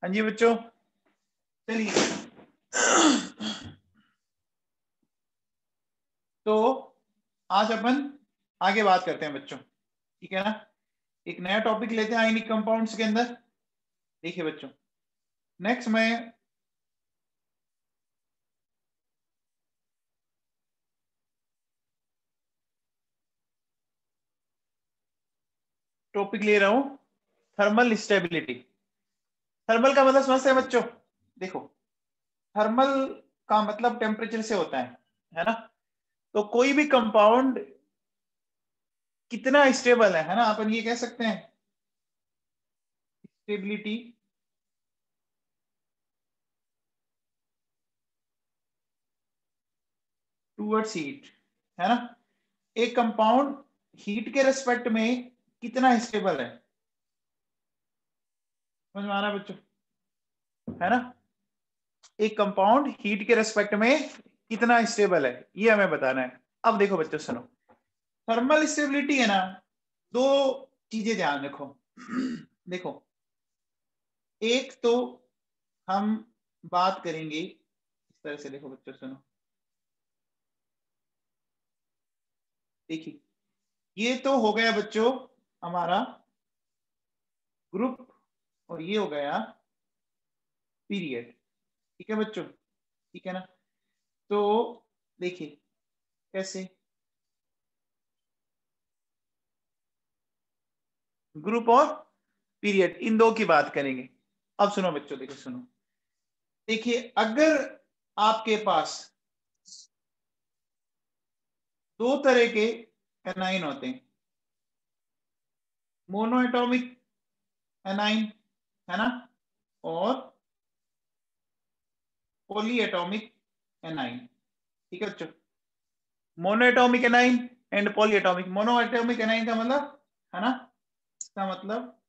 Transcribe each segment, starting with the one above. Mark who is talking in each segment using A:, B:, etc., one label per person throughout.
A: हाँ जी बच्चों, चलिए तो आज अपन आगे बात करते हैं बच्चों, ठीक है ना। एक नया टॉपिक लेते हैं आयनिक कंपाउंड्स के अंदर। देखिए बच्चों, नेक्स्ट मैं टॉपिक ले रहा हूं थर्मल स्टेबिलिटी। थर्मल का मतलब समझते हैं बच्चों। देखो, थर्मल का मतलब टेम्परेचर से होता है ना। तो कोई भी कंपाउंड कितना स्टेबल है ना, अपन ये कह सकते हैं स्टेबिलिटी टूवर्ड्स हीट, है ना। एक कंपाउंड हीट के रेस्पेक्ट में कितना स्टेबल है, समझ में आ रहा है बच्चों, है ना। एक कंपाउंड हीट के रेस्पेक्ट में कितना स्टेबल है ये हमें बताना है। अब देखो बच्चों सुनो, थर्मल स्टेबिलिटी है ना, दो चीजें ध्यान रखो। देखो, एक तो हम बात करेंगे इस तरह से, देखो बच्चों सुनो, देखिए ये तो हो गया बच्चों हमारा ग्रुप, और ये हो गया पीरियड, ठीक है बच्चों, ठीक है ना। तो देखिए कैसे, ग्रुप और पीरियड, इन दो की बात करेंगे। अब सुनो बच्चों, देखो सुनो, देखिए अगर आपके पास दो तरह के एनाइन होते हैं, मोनो एटॉमिक एनाइन, है ना, और पॉली एटॉमिक एनाइन, ठीक है बच्चों। Mono atomic A9 and poly atomic. Mono atomic A9 का मतलब, है ना, इसका मतलब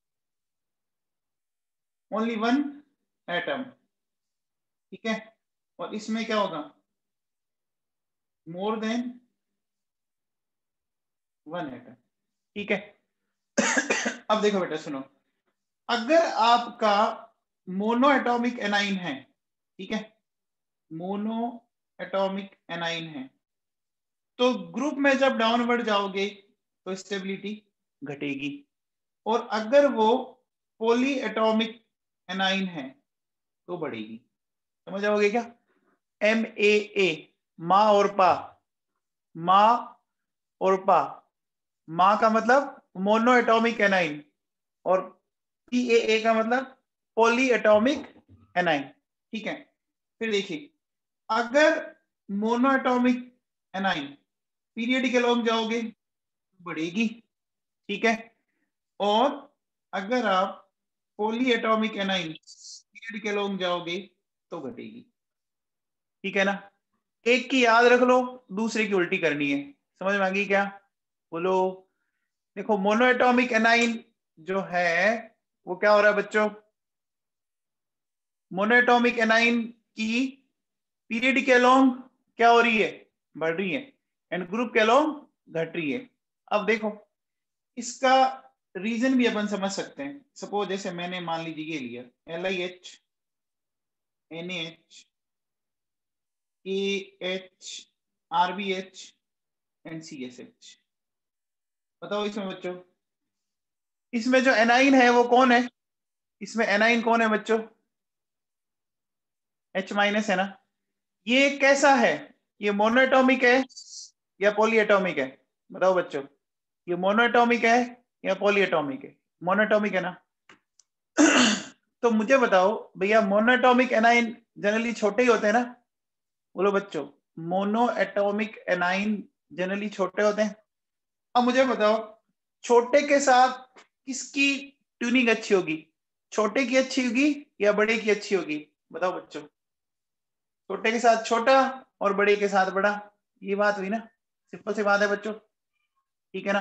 A: ओनली वन एटम, ठीक है। और इसमें क्या होगा, मोर देन वन एटम, ठीक है। अब देखो बेटा सुनो, अगर आपका मोनो एटॉमिक एनाइन है, ठीक है, मोनो एटॉमिक एनाइन है, तो ग्रुप में जब डाउनवर्ड जाओगे तो स्टेबिलिटी घटेगी। और अगर वो पॉली एटॉमिक एनाइन है तो बढ़ेगी। समझ आओगे क्या, MAA, माँ और पा, माँ और पा, माँ का मतलब मोनो एटॉमिक एनाइन, और PAA का मतलब पॉली एटॉमिक एनाइन, ठीक है। फिर देखिए, अगर मोनो एटॉमिक एनाइन पीरियड के लॉन्ग जाओगे बढ़ेगी, ठीक है। और अगर आप पॉली एटॉमिक एनाइन पीरियड के लॉन्ग जाओगे तो घटेगी, ठीक है ना। एक की याद रख लो, दूसरे की उल्टी करनी है। समझ में आ गई क्या, बोलो। देखो मोनो एटॉमिक एनाइन जो है वो क्या हो रहा है बच्चों, मोनो एटॉमिक एनाइन की पीरियड के अलोंग क्या हो रही है, बढ़ रही है, एंड ग्रुप के अलोंग घट रही है। अब देखो इसका रीजन भी अपन समझ सकते हैं। सपोज जैसे मैंने मान लीजिए ये लिया LiH NaH AH RBH and CSH। बताओ इसमें बच्चों, इसमें जो एनाइन है वो कौन है, इसमें एनाइन कौन है बच्चों, H- है ना। ये कैसा है, ये मोनोएटॉमिक है या पॉलीएटॉमिक है, बताओ बच्चों। ये मोनोएटॉमिक है या पॉलीएटॉमिक है, मोनोएटॉमिक है ना। तो मुझे बताओ भैया, मोनोएटॉमिक एनाइन जनरली छोटे ही होते हैं ना, बोलो बच्चों। मोनो एटॉमिक एनाइन जनरली छोटे होते हैं। अब मुझे बताओ, छोटे के साथ किसकी ट्यूनिंग अच्छी होगी, छोटे की अच्छी होगी या बड़े की अच्छी होगी, बताओ बच्चों। छोटे के साथ छोटा और बड़े के साथ बड़ा, ये बात हुई ना, सिंपल सी बात है बच्चों, ठीक है ना।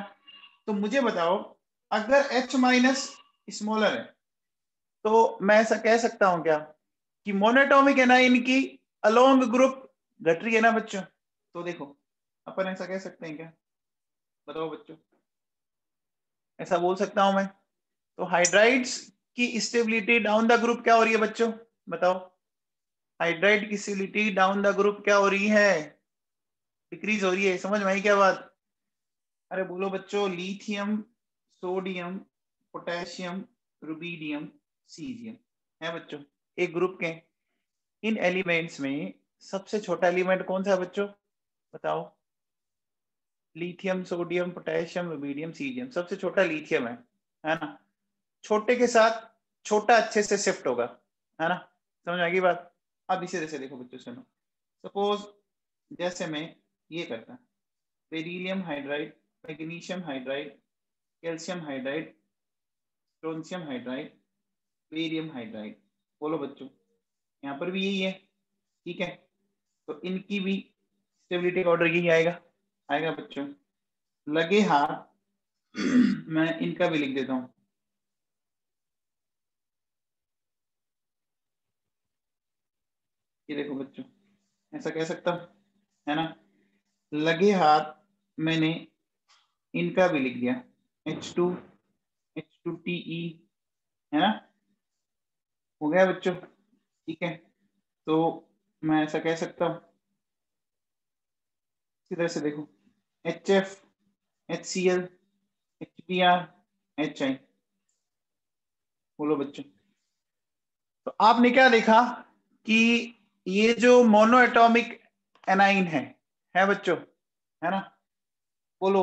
A: तो मुझे बताओ, अगर H- स्मॉलर है तो मैं ऐसा कह सकता हूं क्या कि मोनोएटॉमिक एनाइन की अलोंग ग्रुप घट रही है ना बच्चों। तो देखो अपन ऐसा कह सकते हैं क्या, बताओ बच्चों, ऐसा बोल सकता हूं मैं। तो हाइड्राइड्स की स्टेबिलिटी डाउन द ग्रुप क्या हो रही है बच्चों, बताओ। हाइड्राइड की स्टेबिलिटी डाउन द ग्रुप क्या हो रही है, डिक्रीज हो रही है। समझ में आई क्या बात? अरे बोलो बच्चों, lithium, sodium, potassium, rubidium, caesium है बच्चों एक ग्रुप के। इन एलिमेंट्स में सबसे छोटा एलिमेंट कौन सा है बच्चों, बताओ। Lithium, sodium, potassium, rubidium, caesium, सबसे छोटा लिथियम है ना। छोटे के साथ छोटा अच्छे से शिफ्ट होगा, है ना। समझ आएगी बात? अब इसी तरह से देखो बच्चों, सुनो। सपोज जैसे मैं ये करता, beryllium hydride, magnesium hydride, calcium hydride, strontium hydride, barium hydride. बोलो बच्चों, यहाँ पर भी यही है, ठीक है। तो इनकी भी स्टेबिलिटी ऑर्डर यही आएगा, आएगा बच्चों। लगे हाथ मैं इनका भी लिख देता हूं, ये देखो बच्चों, ऐसा कह सकता हूं, है ना। लगे हाथ मैंने इनका भी लिख दिया, H2, H2TE, है ना। हो गया बच्चों, ठीक है। तो मैं ऐसा कह सकता हूं, इसी तरह से देखो, HF, HCl, HBr, HI। बोलो बच्चों, तो आपने क्या देखा कि ये जो मोनो एटॉमिक एनाइन है बच्चों, है ना। बोलो,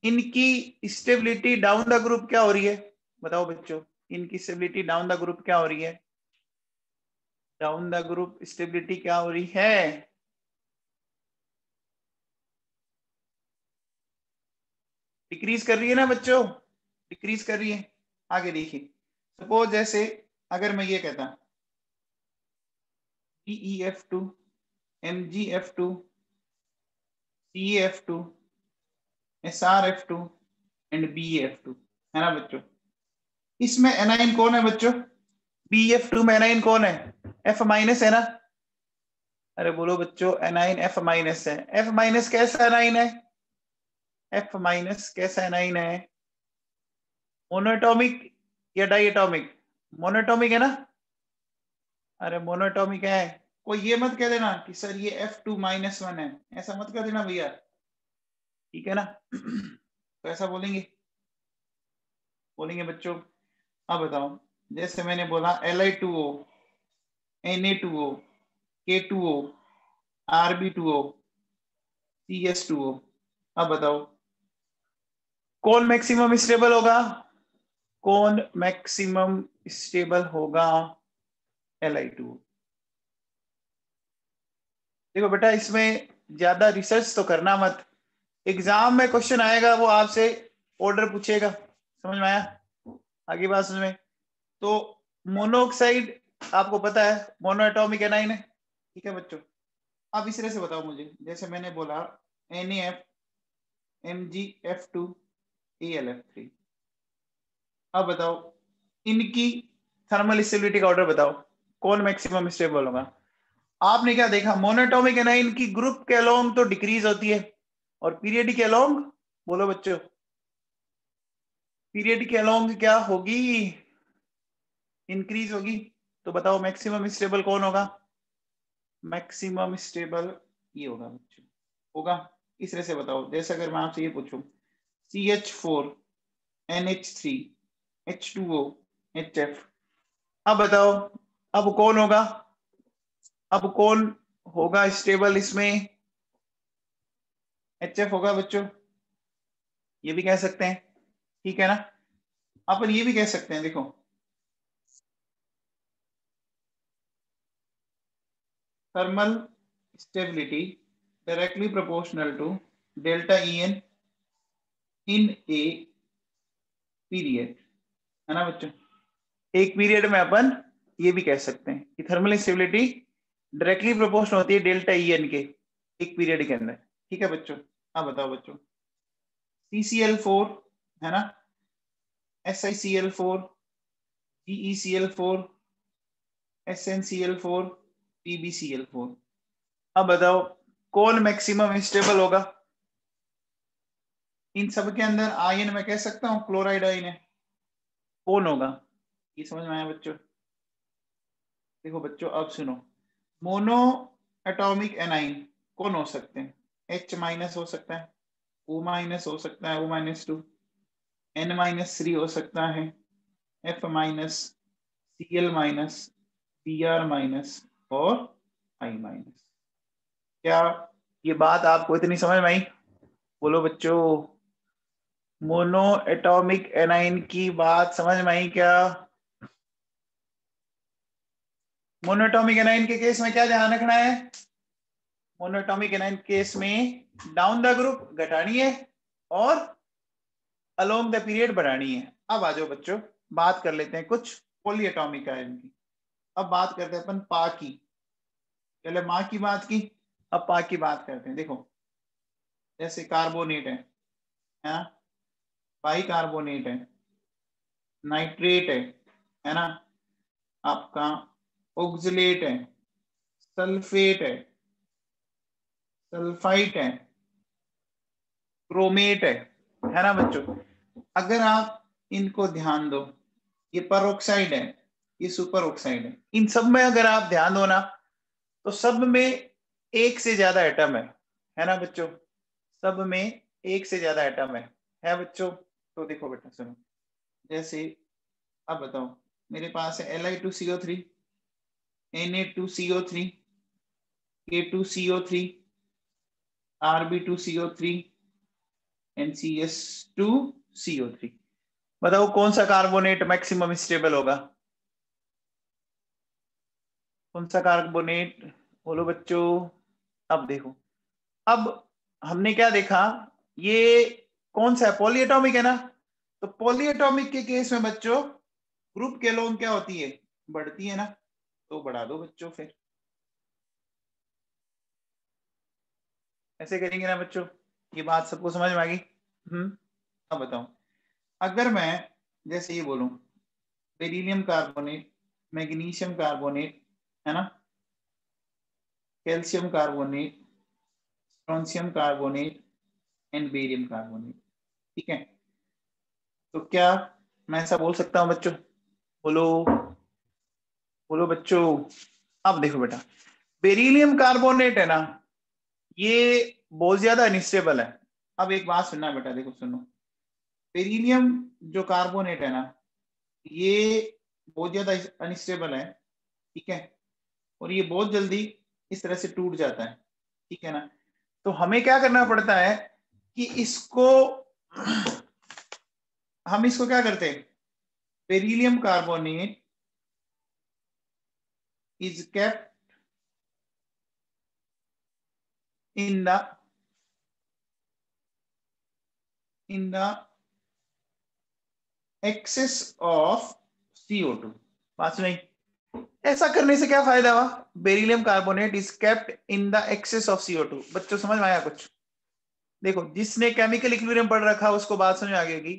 A: इनकी स्टेबिलिटी डाउन द ग्रुप क्या हो रही है, बताओ बच्चों। इनकी स्टेबिलिटी डाउन द ग्रुप क्या हो रही है, डाउन द ग्रुप स्टेबिलिटी क्या हो रही है, डिक्रीज कर रही है ना बच्चों, डिक्रीज कर रही है। आगे देखिए, सपोज जैसे अगर मैं ये कहता PeF2, MgF2, CeF2, SrF2 and BeF2, है ना बच्चों। इसमें एनाइन कौन है बच्चों, BeF2 में एनाइन कौन है, F माइनस है ना। अरे बोलो बच्चों, एनाइन F माइनस है। F माइनस कैसा एनाइन है, F माइनस कैसा एनाइन है, मोनोएटॉमिक या डाइएटॉमिक, मोनोएटॉमिक है ना। अरे मोनोएटॉमिक है, कोई ये मत कह देना कि सर ये F2-1 है, ऐसा मत कह देना भैया, ठीक है ना। तो ऐसा बोलेंगे, बोलेंगे बच्चों। अब बताओ, जैसे मैंने बोला Li2O, Na2O, K2O, Rb2O, CS2O। अब बताओ कौन मैक्सिमम स्टेबल होगा, कौन मैक्सिमम स्टेबल होगा, Li2O। देखो बेटा, इसमें ज्यादा रिसर्च तो करना मत, एग्जाम में क्वेश्चन आएगा वो आपसे ऑर्डर पूछेगा। समझ में आया, आगे बात समझ में। तो मोनोऑक्साइड आपको पता है मोनो एटॉमिक एनाइन है, ठीक है बच्चों। अब इस तरह से बताओ मुझे, जैसे मैंने बोला NaF, MgF2, AlF3। अब बताओ इनकी थर्मल स्टेबिलिटी का ऑर्डर बताओ, कौन मैक्सिमम स्टेबल होगा। आपने क्या देखा, मोनोएटॉमिक एनाइन की ग्रुप के अलोंग तो डिक्रीज होती है, और पीरियड के अलोंग, बोलो बच्चों, पीरियड के अलोंग क्या होगी, इंक्रीज होगी। तो बताओ मैक्सिमम स्टेबल कौन होगा, मैक्सिमम स्टेबल ये होगा बच्चों, होगा। इस तरह से बताओ, जैसे अगर मैं आपसे ये पूछूं CH4, NH3, H2O, HF। अब बताओ, अब कौन होगा, अब कौन होगा स्टेबल इसमें, HF होगा बच्चों, ये भी कह सकते हैं, ठीक है ना। अपन ये भी कह सकते हैं, देखो thermal stability directly proportional to delta En in a period, है ना बच्चों। एक पीरियड में अपन ये भी कह सकते हैं कि थर्मल स्टेबिलिटी डायरेक्टली प्रोपोर्शनल होती है डेल्टा En के एक पीरियड के अंदर, ठीक है बच्चों। अब बताओ बच्चों, CCl4 है ना, SiCl4, GeCl4, SnCl4, PbCl4। अब बताओ कौन मैक्सिमम स्टेबल होगा इन सब के अंदर। आयन में कह सकता हूं क्लोराइड आयन है, कौन होगा, ये समझ में आया बच्चों? देखो बच्चों अब सुनो, मोनो एटॉमिक एनाइन कौन हो सकते हैं? H- हो सकता है, O- हो सकता है, O-2, N-3 हो सकता है, F-, Cl-, Br- और I-। क्या ये बात आपको इतनी समझ में आई? बोलो बच्चों, मोनो एटॉमिक एनाइन की बात समझ में आई क्या? मोनोएटॉमिक एनाइन के केस में क्या ध्यान रखना है? मोनोएटॉमिक एनाइन केस में डाउन द ग्रुप घटानी है और अलोंग द पीरियड बढ़ानी है। अब आ जाओ बच्चों, बात कर लेते हैं कुछ पॉलीएटॉमिक आयन की। अब बात करते हैं अपन पा की। पहले माँ की बात की, अब पा की बात करते हैं। देखो जैसे कार्बोनेट है, बाई कार्बोनेट है, नाइट्रेट है ना, आपका ऑक्सलेट है, सल्फेट सल्फाइट क्रोमेट है ना बच्चों। अगर आप इनको ध्यान दो, ये परऑक्साइड है, ये सुपर ऑक्साइड है, इन सब में अगर आप ध्यान दो ना, तो सब में एक से ज्यादा एटम है ना बच्चों? सब में एक से ज्यादा एटम है बच्चों? तो देखो बेटा सुनो, जैसे अब बताओ, मेरे पास है Li2CO3, Na2CO3, K2CO3, Rb2CO3, NCS2CO3। बताओ कौन सा कार्बोनेट मैक्सिमम स्टेबल होगा? कौन सा कार्बोनेट? बोलो बच्चों। अब देखो, अब हमने क्या देखा, ये कौन सा है? पॉलीएटॉमिक है ना। तो पॉलीएटॉमिक के केस में बच्चों ग्रुप के लोग क्या होती है? बढ़ती है ना। तो बढ़ा दो बच्चों, फिर ऐसे करेंगे ना बच्चों। ये बात सबको समझ में आ गई? अब बताओ, अगर मैं जैसे ये बोलूं, बेरिलियम कार्बोनेट, मैग्नीशियम कार्बोनेट है ना, calcium carbonate, strontium carbonate and barium carbonate, ठीक है? तो क्या मैं ऐसा बोल सकता हूं बच्चों? बोलो, बोलो बच्चों। अब देखो बेटा, बेरिलियम कार्बोनेट है ना, ये बहुत ज्यादा अनस्टेबल है। अब एक बात सुनना बेटा, देखो सुनो, बेरिलियम जो कार्बोनेट है ना, ये बहुत ज्यादा अनस्टेबल है, ठीक है? और ये बहुत जल्दी इस तरह से टूट जाता है, ठीक है ना? तो हमें क्या करना पड़ता है कि इसको हम इसको क्या करते हैं, beryllium carbonate is kept in the excess of CO2। बात सुनाई? ऐसा करने से क्या फायदा हुआ? Beryllium carbonate is kept in the excess of CO2। बच्चों समझ में आया कुछ? देखो, जिसने केमिकल इक्विलिब्रियम पढ़ रखा उसको बात समझ आ गई।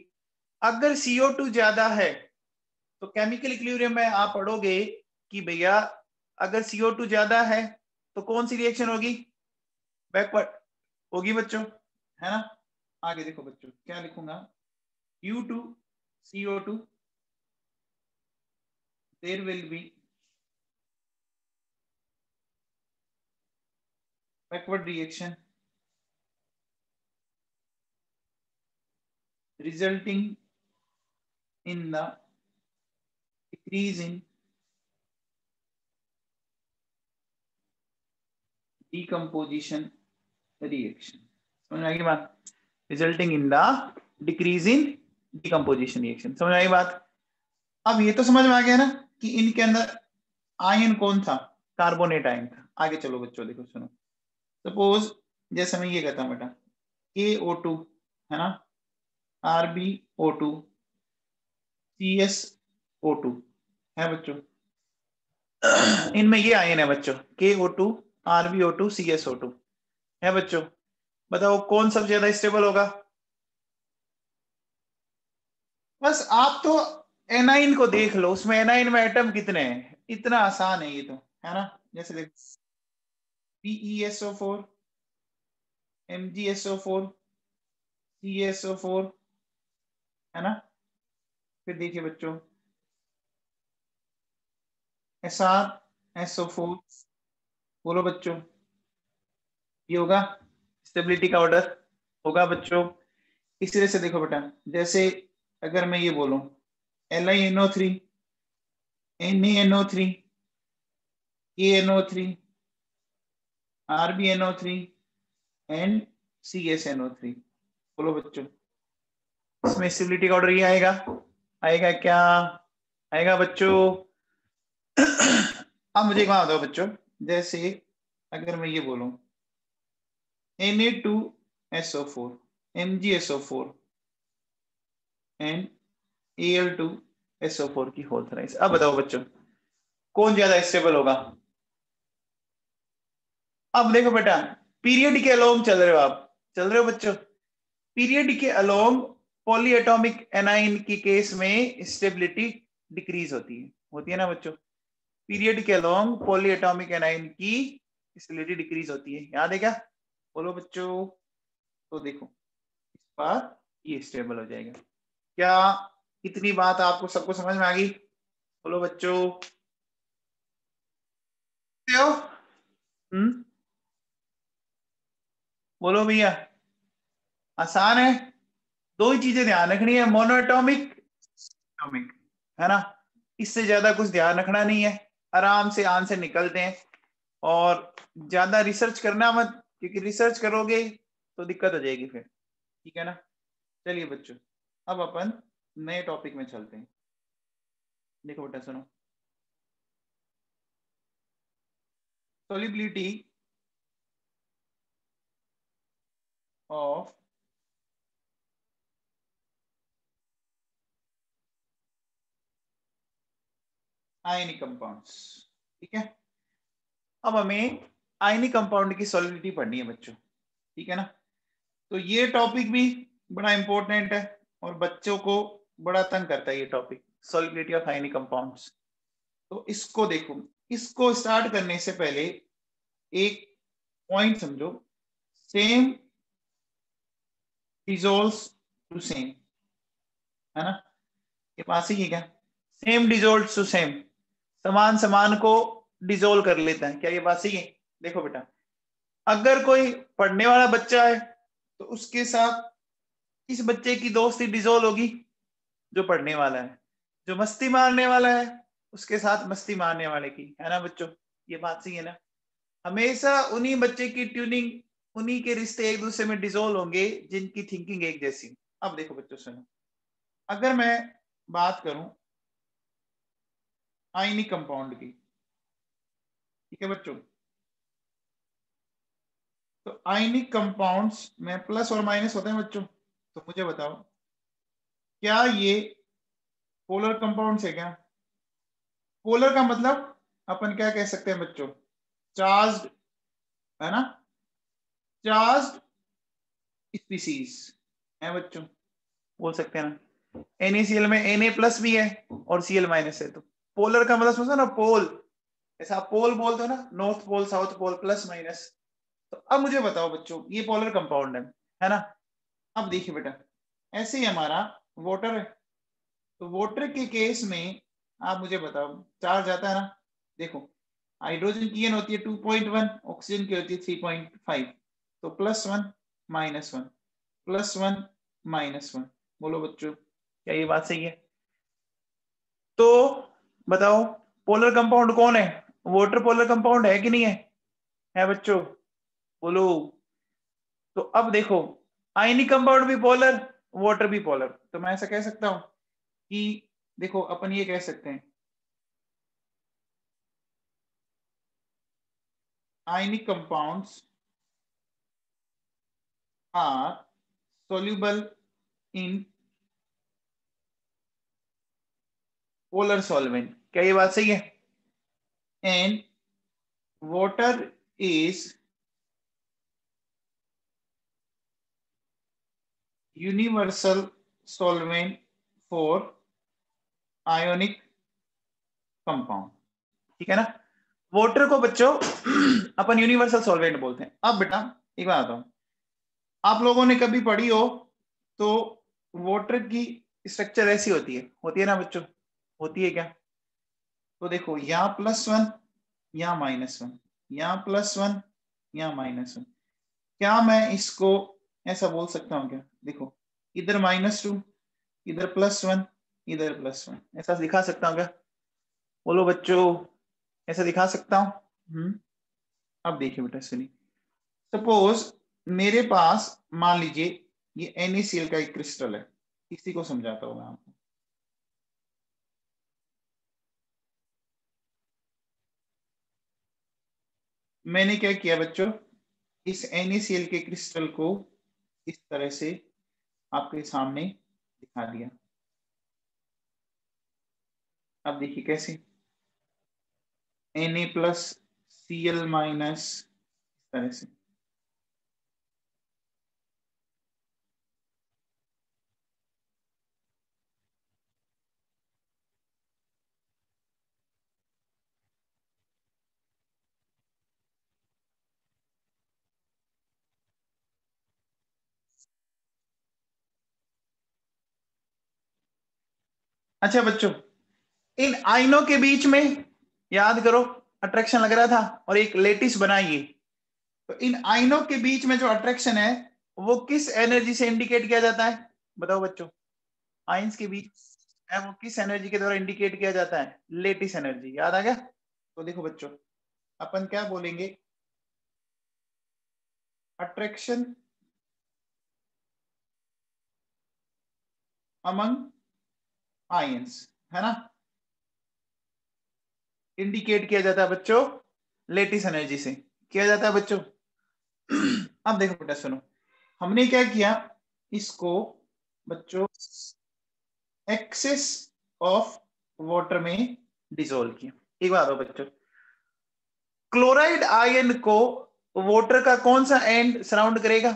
A: अगर CO2 ज्यादा है तो केमिकल इक्विलिब्रियम में आप पढ़ोगे कि भैया अगर CO2 ज्यादा है तो कौन सी रिएक्शन होगी? बैकवर्ड होगी बच्चों, है ना? आगे देखो बच्चों, क्या लिखूंगा, U2CO2, there will be backward reaction resulting in the decrease in decomposition reaction। समझ में आएगी बात? Resulting in the decrease in decomposition reaction. समझ में आई बात? अब ये तो समझ में आ गया ना कि इनके अंदर आयन कौन था? कार्बोनेट आयन था। आगे चलो बच्चों, देखो सुनो, सपोज जैसे मैं ये कहता हूं बेटा, KO2 है ना, RbO2, CSO2 है बच्चों। इनमें ये आयन है बच्चों, KO2, RbO2, CSO2 है बच्चों। बताओ कौन सबसे ज्यादा स्टेबल होगा? बस आप तो एनाइन को देख लो, उसमें एनाइन में एटम कितने हैं, इतना आसान है ये तो, है ना? जैसे देख, PeSO4, MgSO4, CSO4 है ना। फिर देखिए बच्चों, SrSO4, बोलो बच्चों, ये होगा स्टेबिलिटी का ऑर्डर, होगा बच्चों। इस तरह से देखो बेटा, जैसे अगर मैं ये बोलूं LiNO3, NaNO3, ANO3, RbNO3 and CsNO3, बोलो बच्चों, इसमें स्टेबिलिटी का ऑर्डर ये आएगा, आएगा क्या, आएगा बच्चों? अब मुझे एक बात बताओ बच्चों, जैसे अगर मैं ये बोलूं Na2SO4, MgSO4 एंड Al2SO4 की होल थ्राइस, अब बताओ बच्चों कौन ज्यादा स्टेबल होगा? अब देखो बेटा, पीरियड के अलोंग चल रहे हो आप, चल रहे हो बच्चों, पीरियड के अलोंग पॉलीएटॉमिक एनाइन की केस में स्टेबिलिटी डिक्रीज होती है ना बच्चों? पीरियड के अलोंग पॉलीएटॉमिक एनाइन की स्टेबिलिटी डिक्रीज होती है, याद है क्या? बोलो बच्चों। तो देखो इस बार ये स्टेबल हो जाएगा। क्या इतनी बात आपको सबको समझ में आ गई? बोलो बच्चों। बोलो भैया, आसान है, दो ही चीजें ध्यान रखनी है, मोनोएटॉमिक एटॉमिक, है ना? इससे ज्यादा कुछ ध्यान रखना नहीं है, आराम से आंसर निकलते हैं। और ज्यादा रिसर्च करना मत, क्योंकि रिसर्च करोगे तो दिक्कत हो जाएगी फिर, ठीक है ना? चलिए बच्चों, अब अपन नए टॉपिक में चलते हैं। देखो बेटा सुनो, solubility of ionic compounds, ठीक है? अब हमें आयनिक कंपाउंड की सॉलिबिलिटी पढ़नी है बच्चों, ठीक है ना? तो ये टॉपिक भी बड़ा इंपॉर्टेंट है और बच्चों को बड़ा तंग करता है ये topic, solubility of ionic compounds. तो इसको देखो, इसको स्टार्ट करने से पहले एक पॉइंट समझो, सेम डिसॉल्व्स टू सेम, है ना? ये पास ही है क्या? सेम डिसॉल्व्स टू सेम, समान समान को डिसॉल्व कर लेता है, क्या ये बात सही है? देखो बेटा, अगर कोई पढ़ने वाला बच्चा है तो उसके साथ इस बच्चे की दोस्ती डिसॉल्व होगी जो पढ़ने वाला है, जो मस्ती मारने वाला है उसके साथ मस्ती मारने वाले की, है ना बच्चों? ये बात सही है ना? हमेशा उन्हीं बच्चे की ट्यूनिंग, उन्हीं के रिश्ते एक दूसरे में डिसॉल्व होंगे जिनकी थिंकिंग एक जैसी। अब देखो बच्चों सुनो, अगर मैं बात करूं आयनिक कंपाउंड की, ठीक है बच्चों, तो आयनिक कंपाउंड्स में प्लस और माइनस होते हैं बच्चों। तो मुझे बताओ, क्या ये पोलर कंपाउंड्स है क्या? पोलर का मतलब अपन क्या कह सकते हैं बच्चों? चार्ज्ड, है ना? चार्ज्ड स्पीसीज है बच्चों, बोल सकते हैं ना? NaCl में Na प्लस भी है और Cl माइनस है, तो पोलर का मतलब समझो ना, पोल, ऐसा पोल बोलते हो ना, north pole south pole plus minus. तो अब मुझे बताओ बच्चों, ये पोलर कंपाउंड है ना? अब देखिए बेटा, ऐसे ही हमारा वाटर है, तो वाटर के केस में आप मुझे बताओ, चार्ज आता है ना? देखो, हाइड्रोजन की होती है 2.1, ऑक्सीजन की होती है 3.5, तो +1 -1 +1 -1, बोलो बच्चों, क्या ये बात सही है? तो बताओ, पोलर कंपाउंड कौन है? वाटर पोलर कंपाउंड है कि नहीं है बच्चों? बोलो। तो अब देखो, आयनिक कंपाउंड भी पोलर, वाटर भी पोलर, तो मैं ऐसा कह सकता हूं कि देखो अपन ये कह सकते हैं, ionic compounds are soluble in polar solvent, क्या ये बात सही है? And water is universal solvent for ionic compound, ठीक है ना? वाटर को बच्चों अपन यूनिवर्सल सॉल्वेंट बोलते हैं। अब बेटा एक बात बताओ, आप लोगों ने कभी पढ़ी हो तो वाटर की स्ट्रक्चर ऐसी होती है ना बच्चों? होती है क्या? तो देखो यहाँ +1, यहाँ -1, यहाँ +1, यहाँ -1। क्या मैं इसको ऐसा बोल सकता हूँ क्या? देखो इधर -2, इधर +1, इधर +1, ऐसा दिखा सकता हूँ क्या? बोलो बच्चों, ऐसा दिखा सकता हूँ? अब देखिए बेटा सुनिए, सपोज मेरे पास मान लीजिए ये NaCl का एक क्रिस्टल है, इसी को समझाता हूँ मैं आपको। मैंने क्या किया बच्चों, इस NaCl के क्रिस्टल को इस तरह से आपके सामने दिखा दिया। अब देखिए कैसे, Na+Cl- इस तरह से। अच्छा बच्चों, इन आयनों के बीच में याद करो अट्रैक्शन लग रहा था और एक लेटिस बनाइए। तो इन आयनों के बीच में जो अट्रैक्शन है वो किस एनर्जी से इंडिकेट किया जाता है? बताओ बच्चों, आयंस के बीच है वो किस एनर्जी के द्वारा इंडिकेट किया जाता है? Lattice energy. याद आ गया? तो देखो बच्चों, अपन क्या बोलेंगे, अट्रैक्शन अमंग आयंस, है ना, इंडिकेट किया जाता है बच्चों लेटिस एनर्जी से, किया जाता है बच्चों। अब देखो बेटा सुनो, हमने क्या किया, इसको बच्चों एक्सेस ऑफ वाटर में डिसोल्व किया। एक बात हो बच्चों, क्लोराइड आयन को वाटर का कौन सा एंड सराउंड करेगा,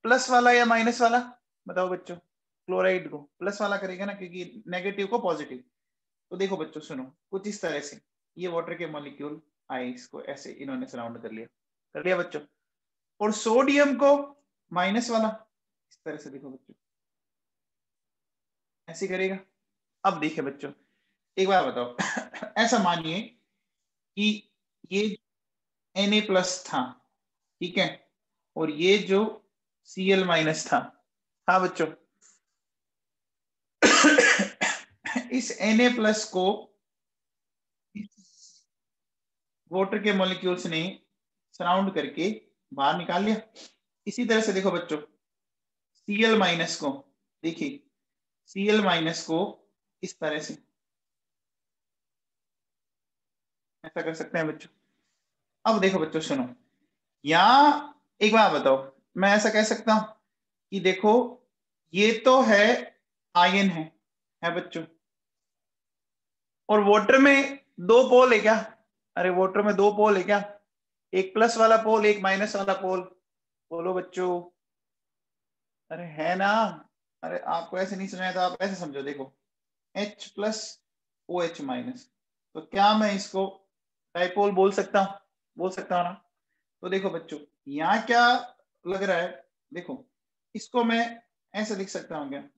A: प्लस वाला या माइनस वाला? बताओ बच्चों, क्लोराइड को प्लस वाला करेगा ना, क्योंकि नेगेटिव को पॉजिटिव। तो देखो बच्चों सुनो, कुछ इस तरह से ये वाटर के मॉलिक्यूल आए, इसको ऐसे इन्होंने सराउंड कर लिया बच्चों। और सोडियम को माइनस वाला इस तरह से, देखो बच्चों ऐसे करेगा। अब देखिए बच्चों, एक बार बताओ ऐसा मानिए कि ये Na+ था, ठीक है, और ये जो Cl- था। हाँ बच्चों, इस Na+ को वाटर के मॉलिक्यूल्स ने सराउंड करके बाहर निकाल लिया। इसी तरह से देखो बच्चों, Cl- को देखिए, Cl- को इस तरह से ऐसा कर सकते हैं बच्चों। अब देखो बच्चों सुनो, यहां एक बात बताओ, मैं ऐसा कह सकता हूं कि देखो ये तो है आयन है बच्चों, और वाटर में दो पोल है क्या? अरे वाटर में दो पोल है क्या? एक प्लस वाला पोल, एक माइनस वाला पोल। बोलो बच्चों, अरे है ना। अरे आपको ऐसे नहीं सुनाया तो आप ऐसे समझो, देखो H+OH-। तो क्या मैं इसको डाइपोल बोल सकता हूं? बोल सकता हूं ना। तो देखो बच्चों, यहाँ क्या लग रहा है, देखो इसको मैं ऐसे लिख सकता हूँ क्या,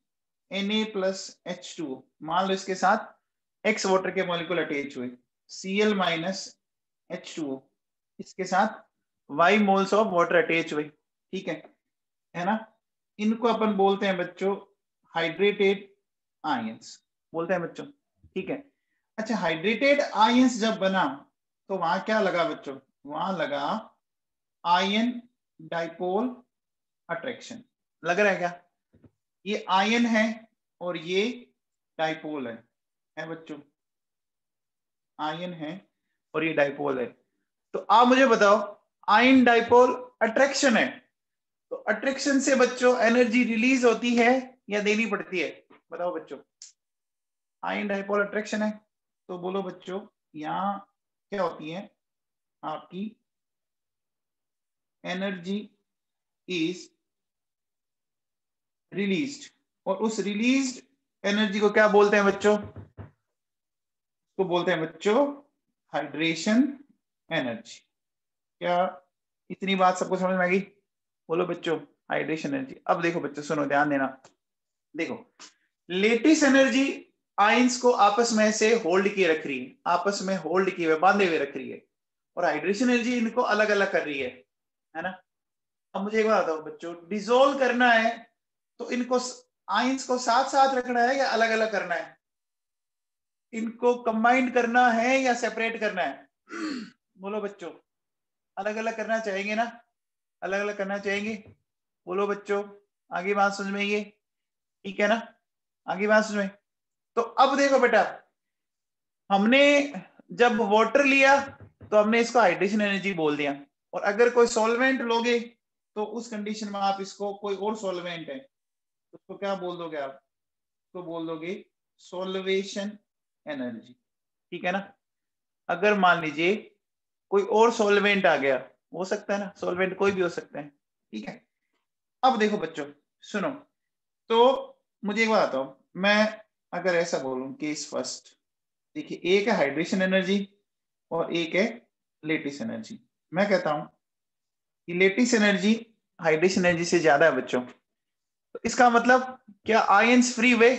A: Na+H2O, मान लो इसके साथ X वाटर के मॉलिक्यूल अटैच हुए, Cl- H2O, इसके साथ Y moles of water attach हुए, ठीक है ना। इनको अपन बोलते हैं बच्चों हाइड्रेटेड आयंस, बोलते हैं बच्चों, ठीक है। अच्छा, हाइड्रेटेड आयंस जब बना तो वहां क्या लगा बच्चों? वहां लगा आयन डाइपोल अट्रैक्शन। लग रहा है क्या? ये आयन है और ये डाइपोल है बच्चों, आयन है और ये डाइपोल है। तो आप मुझे बताओ, आयन डाइपोल अट्रैक्शन है, तो अट्रैक्शन से बच्चों एनर्जी रिलीज होती है या देनी पड़ती है? बताओ बच्चों, आयन डाइपोल अट्रैक्शन है तो बोलो बच्चों, यहां क्या होती है आपकी, एनर्जी इज रिलीज्ड, और उस रिलीज्ड एनर्जी को क्या बोलते हैं बच्चों? को बोलते हैं बच्चों हाइड्रेशन एनर्जी। क्या इतनी बात सबको समझ में आ गई? बोलो बच्चों, हाइड्रेशन एनर्जी। अब देखो बच्चों सुनो, ध्यान देना, देखो लेटिस एनर्जी आयंस को आपस में से होल्ड किए रख रही है, आपस में होल्ड किए हुए बांधे हुए रख रही है, और हाइड्रेशन एनर्जी इनको अलग अलग कर रही है ना। अब मुझे एक बात बताओ बच्चों, डिसोल्व करना है तो इनको आयंस को साथ साथ रखना है या अलग अलग करना है? इनको कंबाइंड करना है या सेपरेट करना है? बोलो बच्चों, अलग अलग करना चाहेंगे ना? अलग अलग करना चाहेंगे? बोलो बच्चों, आगे बात समझ में ये, ठीक है ना? आगे बात समझ में। तो अब देखो बेटा, हमने जब वाटर लिया तो हमने इसको हाइड्रेशन एनर्जी बोल दिया, और अगर कोई सॉल्वेंट लोगे तो उस कंडीशन में आप इसको, कोई और सॉल्वेंट है तो उसको क्या बोल दोगे आप? तो बोल दोगे सॉल्वेशन एनर्जी, ठीक है ना। अगर मान लीजिए कोई और सॉल्वेंट आ गया, हो सकता है ना, सॉल्वेंट कोई भी हो सकता है, ठीक है। अब देखो बच्चों सुनो, तो मुझे एक बात बताओ, मैं अगर ऐसा बोलूं केस फर्स्ट, देखिए एक है हाइड्रेशन एनर्जी और एक है लेटिस एनर्जी। मैं कहता हूं कि लेटिस एनर्जी हाइड्रेशन एनर्जी से ज्यादा है बच्चों, तो इसका मतलब क्या ions free way?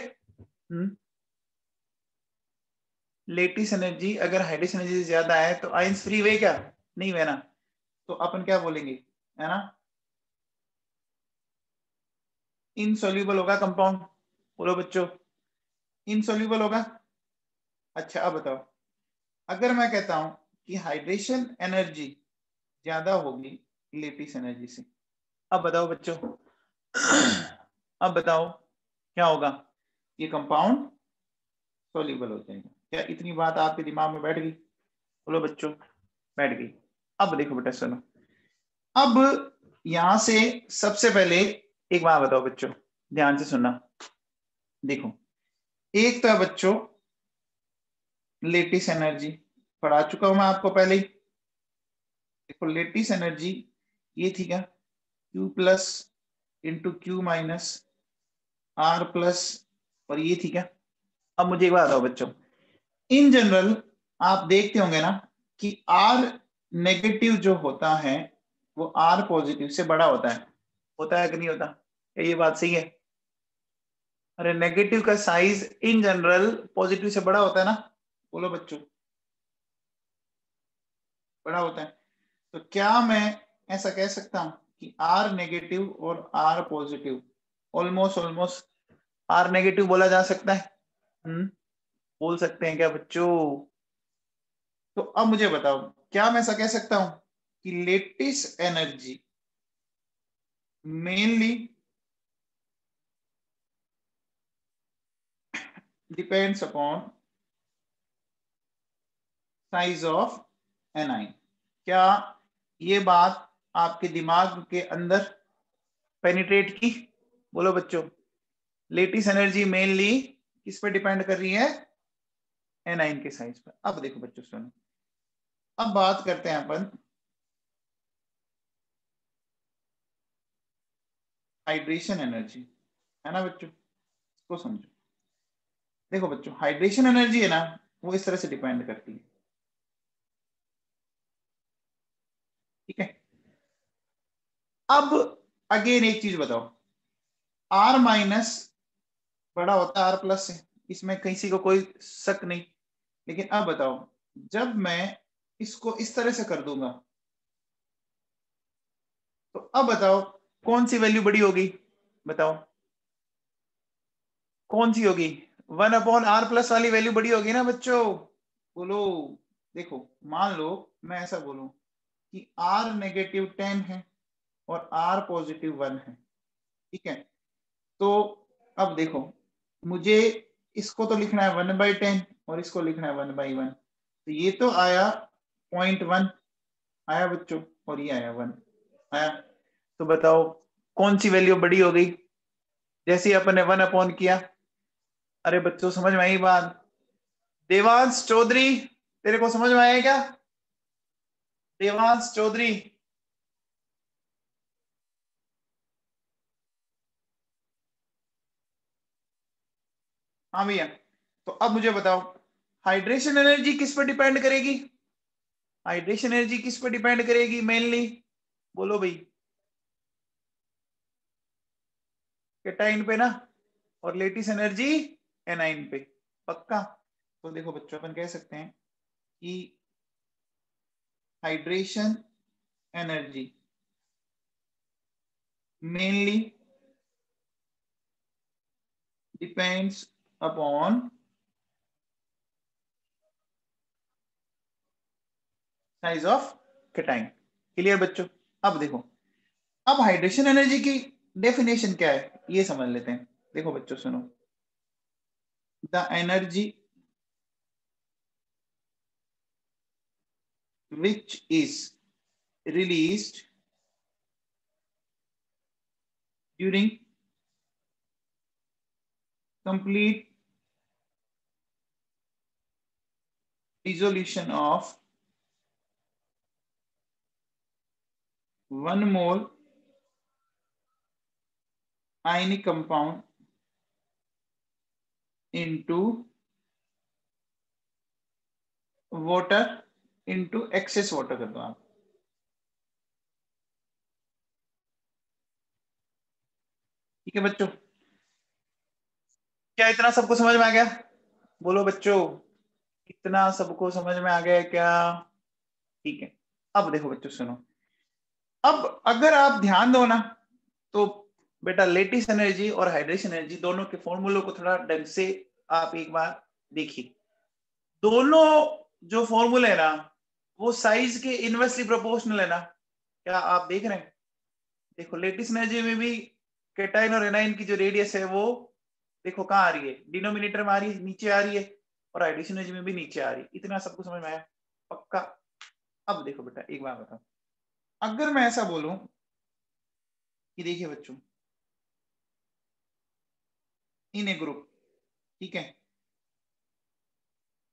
A: Lattice energy अगर हाइड्रेशन एनर्जी से ज्यादा है तो आयंस फ्री वे क्या? नहीं हुए ना, तो अपन क्या बोलेंगे, है ना, इनसॉल्यूबल होगा कंपाउंड। बोलो बच्चों, इनसॉल्यूबल होगा। अच्छा अब बताओ, अगर मैं कहता हूं कि हाइड्रेशन एनर्जी ज्यादा होगी लेटिस एनर्जी से, अब बताओ बच्चों, अब बताओ क्या होगा? ये कंपाउंड सॉल्यूबल हो जाएगा। क्या इतनी बात आपके दिमाग में बैठ गई? बोलो बच्चों, बैठ गई। अब देखो बेटा सुनो, अब यहां से सबसे पहले एक बात बताओ बच्चों, ध्यान से सुनना। देखो, एक तो है बच्चों लेटिस एनर्जी, पढ़ा चुका हूं मैं आपको पहले ही। देखो लेटिस एनर्जी ये थी क्या, Q plus into Q minus R plus, और ये थी क्या। अब मुझे एक बात बताओ बच्चों, इन जनरल आप देखते होंगे ना कि R नेगेटिव जो होता है वो R पॉजिटिव से बड़ा होता है कि नहीं होता? क्या ये बात सही है? अरे नेगेटिव का साइज इन जनरल पॉजिटिव से बड़ा होता है ना? बोलो बच्चों, बड़ा होता है। तो क्या मैं ऐसा कह सकता हूं कि आर नेगेटिव और R positive almost almost R negative बोला जा सकता है? बोल सकते हैं क्या बच्चों? तो अब मुझे बताओ, क्या मैं ऐसा कह सकता हूं कि lattice energy mainly depends upon size of anion? क्या ये बात आपके दिमाग के अंदर पेनिट्रेट की? बोलो बच्चों, लेटिस एनर्जी मेनली किस पे डिपेंड कर रही है? एनाइन के साइज पर। अब देखो बच्चों सुनो, अब बात करते हैं अपन हाइड्रेशन एनर्जी, है ना बच्चों, इसको समझो। देखो बच्चों, हाइड्रेशन एनर्जी है ना, वो इस तरह से डिपेंड करती है, ठीक है। अब अगेन एक चीज बताओ, आर माइनस बड़ा होता है आर प्लस से, इसमें किसी को कोई शक नहीं। लेकिन अब बताओ, जब मैं इसको इस तरह से कर दूंगा तो अब बताओ कौन सी वैल्यू बड़ी होगी? बताओ कौन सी होगी? 1/r प्लस वाली वैल्यू बड़ी होगी ना बच्चों? बोलो। देखो मान लो मैं ऐसा बोलूं कि r नेगेटिव 10 है और r पॉजिटिव 1 है, ठीक है। तो अब देखो, मुझे इसको तो लिखना है 1/10 और इसको लिखना है 1/1, तो ये तो आया 0.1 आया बच्चों, और ये आया 1 आया। तो बताओ कौन सी वैल्यू बड़ी हो गई जैसे ही अपन ने 1 किया? अरे बच्चों समझ में आई बात? देवांश चौधरी, तेरे को समझ में आया क्या? देवांश चौधरी, हाँ भैया। तो अब मुझे बताओ, हाइड्रेशन एनर्जी किस पर डिपेंड करेगी? हाइड्रेशन एनर्जी किस पर डिपेंड करेगी मेनली? बोलो भाई, केटाइन पे ना, और लेटिस एनर्जी एनाइन पे। पक्का? तो देखो बच्चों, अपन कह सकते हैं कि hydration energy mainly depends upon size of cation. Clear बच्चों? अब देखो, अब हाइड्रेशन एनर्जी की डेफिनेशन क्या है ये समझ लेते हैं। देखो बच्चों सुनो, the energy which is released during complete dissolution of 1 mole ionic compound into water into excess water कर दो आप। ठीक है बच्चों? क्या इतना सबको समझ में आ गया? बोलो बच्चों, इतना सबको समझ में आ गया क्या? ठीक है। अब देखो बच्चों सुनो, अब अगर आप ध्यान दो ना, तो बेटा लेटिस एनर्जी और हाइड्रेशन एनर्जी दोनों के फॉर्मूलों को थोड़ा ढंग से आप एक बार देखिए। दोनों जो फॉर्मूले है ना, वो साइज के इनवर्सली प्रोपोर्शनल है ना। क्या आप देख रहे हैं? देखो लेटिस एनर्जी में भी केटाइन और एनाइन की जो रेडियस है वो देखो कहाँ आ रही है, डिनोमिनेटर में आ रही है, नीचे आ रही है, और हाइड्रेशन एनर्जी में भी नीचे आ रही है। इतना सबको समझ में आया? पक्का? अब देखो बेटा एक बात बताओ, अगर मैं ऐसा बोलूं कि देखिए बच्चों, इन ए ग्रुप, ठीक है,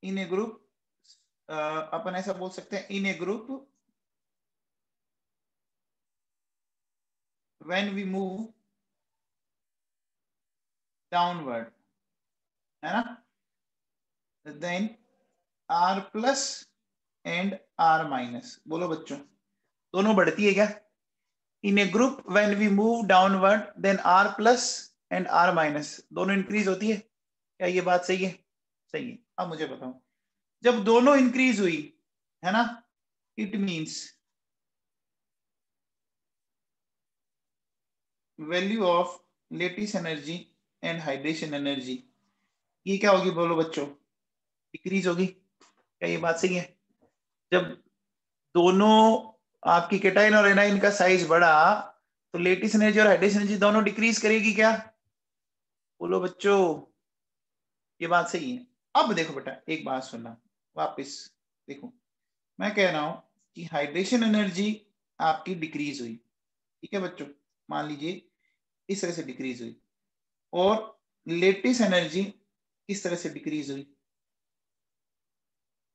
A: इन ए ग्रुप, अपन ऐसा बोल सकते हैं, in a group when we move downward, है ना, then r plus and r minus. बोलो बच्चों, दोनों बढ़ती है क्या? In a group when we move downward then r plus and r minus दोनों इंक्रीज होती है। क्या ये बात सही है? सही है। अब मुझे बताओ, जब दोनों इंक्रीज हुई है ना, it means value of lattice energy and hydration energy, ये क्या होगी? बोलो बच्चों, डिक्रीज होगी। क्या ये बात सही है? जब दोनों आपकी केटाइन और एनाइन का साइज बढ़ा, तो लेटिस एनर्जी और हाइड्रेशन एनर्जी दोनों डिक्रीज करेगी क्या? बोलो बच्चों, ये बात सही है। अब देखो बेटा एक बात सुनना वापस, देखो मैं कह रहा हूं कि हाइड्रेशन एनर्जी आपकी डिक्रीज हुई, ठीक है बच्चों, मान लीजिए इस तरह से डिक्रीज हुई, और लेटिस एनर्जी इस तरह से डिक्रीज हुई,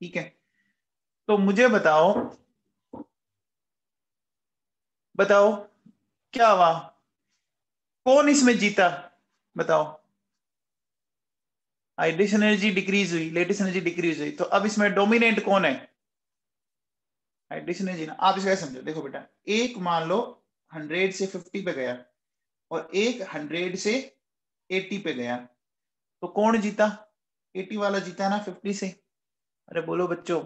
A: ठीक है। तो मुझे बताओ, बताओ क्या हुआ, कौन इसमें जीता? बताओ, हाइड्रेशन एनर्जी डिक्रीज हुई, लेटिस एनर्जी डिक्रीज हुई, तो अब इसमें डोमिनेंट कौन है? हाइड्रेशन एनर्जी ना। आप इसको ऐसे समझो, देखो बेटा, एक मान लो 100 से 50 पे गया, और एक 100 से 80 पे गया, तो कौन जीता? 80 वाला जीता ना 50 से। अरे बोलो बच्चों,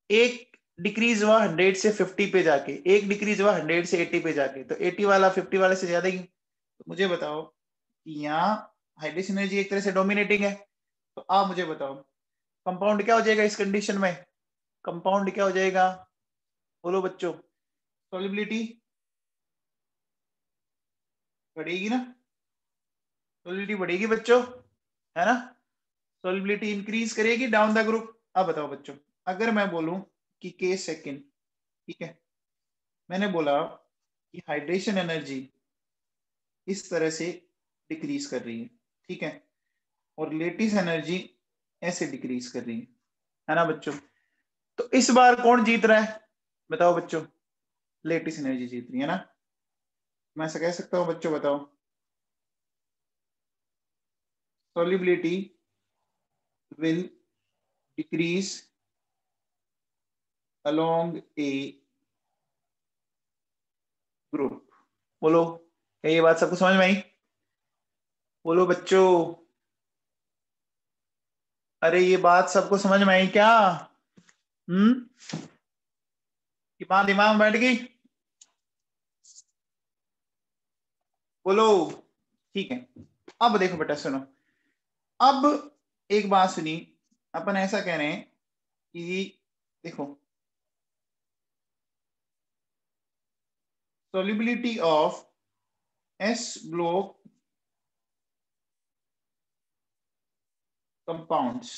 A: एक डिक्रीज हुआ 100 से 50 पे जाके, एक डिक्रीज हुआ 100 से 80 पे जाके, तो 80 वाला 50 वाले से ज्यादा ही। तो मुझे बताओ कि यहाँ हाइड्रेशन एनर्जी एक तरह से डोमिनेटिंग है, तो आप मुझे बताओ कंपाउंड क्या हो जाएगा इस कंडीशन में? कंपाउंड क्या हो जाएगा? बोलो बच्चों, सॉल्युबिलिटी बढ़ेगी ना? सॉल्युबिलिटी बढ़ेगी बच्चों, है ना? सॉल्युबिलिटी इंक्रीज करेगी डाउन द ग्रुप। अब बताओ बच्चों, अगर मैं बोलूं कि केस सेकंड, ठीक है, मैंने बोला कि हाइड्रेशन एनर्जी इस तरह से डिक्रीज कर रही है, ठीक है, और लेटिस एनर्जी ऐसे डिक्रीज कर रही है ना बच्चों? तो इस बार कौन जीत रहा है? बताओ बच्चों, लेटिस एनर्जी जीत रही है ना? मैं ऐसा कह सकता हूं बच्चों? बताओ, solubility will decrease along a group। बोलो, क्या ये बात सबको समझ में आई? बोलो बच्चों, अरे ये बात सबको समझ में आई क्या? कि बात दिमाग में बैठ गई? बोलो। ठीक है, अब देखो बेटा सुनो। अब एक बात सुनी, अपन ऐसा कह रहे हैं कि देखो, solubility of S block compounds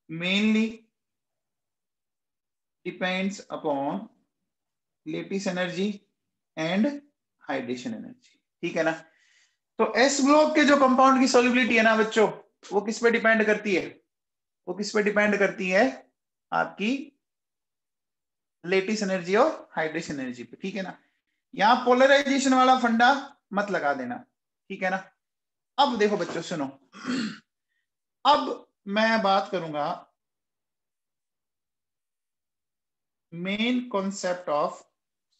A: mainly depends upon lattice energy and hydration energy. ठीक है ना? तो एस ब्लॉक के जो कंपाउंड की सॉल्युबिलिटी है ना बच्चों, वो किस पे डिपेंड करती है? वो किस पे डिपेंड करती है? आपकी लेटिस एनर्जी और हाइड्रेशन एनर्जी पे। ठीक है ना? यहां पोलराइजेशन वाला फंडा मत लगा देना। ठीक है ना? अब देखो बच्चों सुनो, अब मैं बात करूंगा मेन कॉन्सेप्ट ऑफ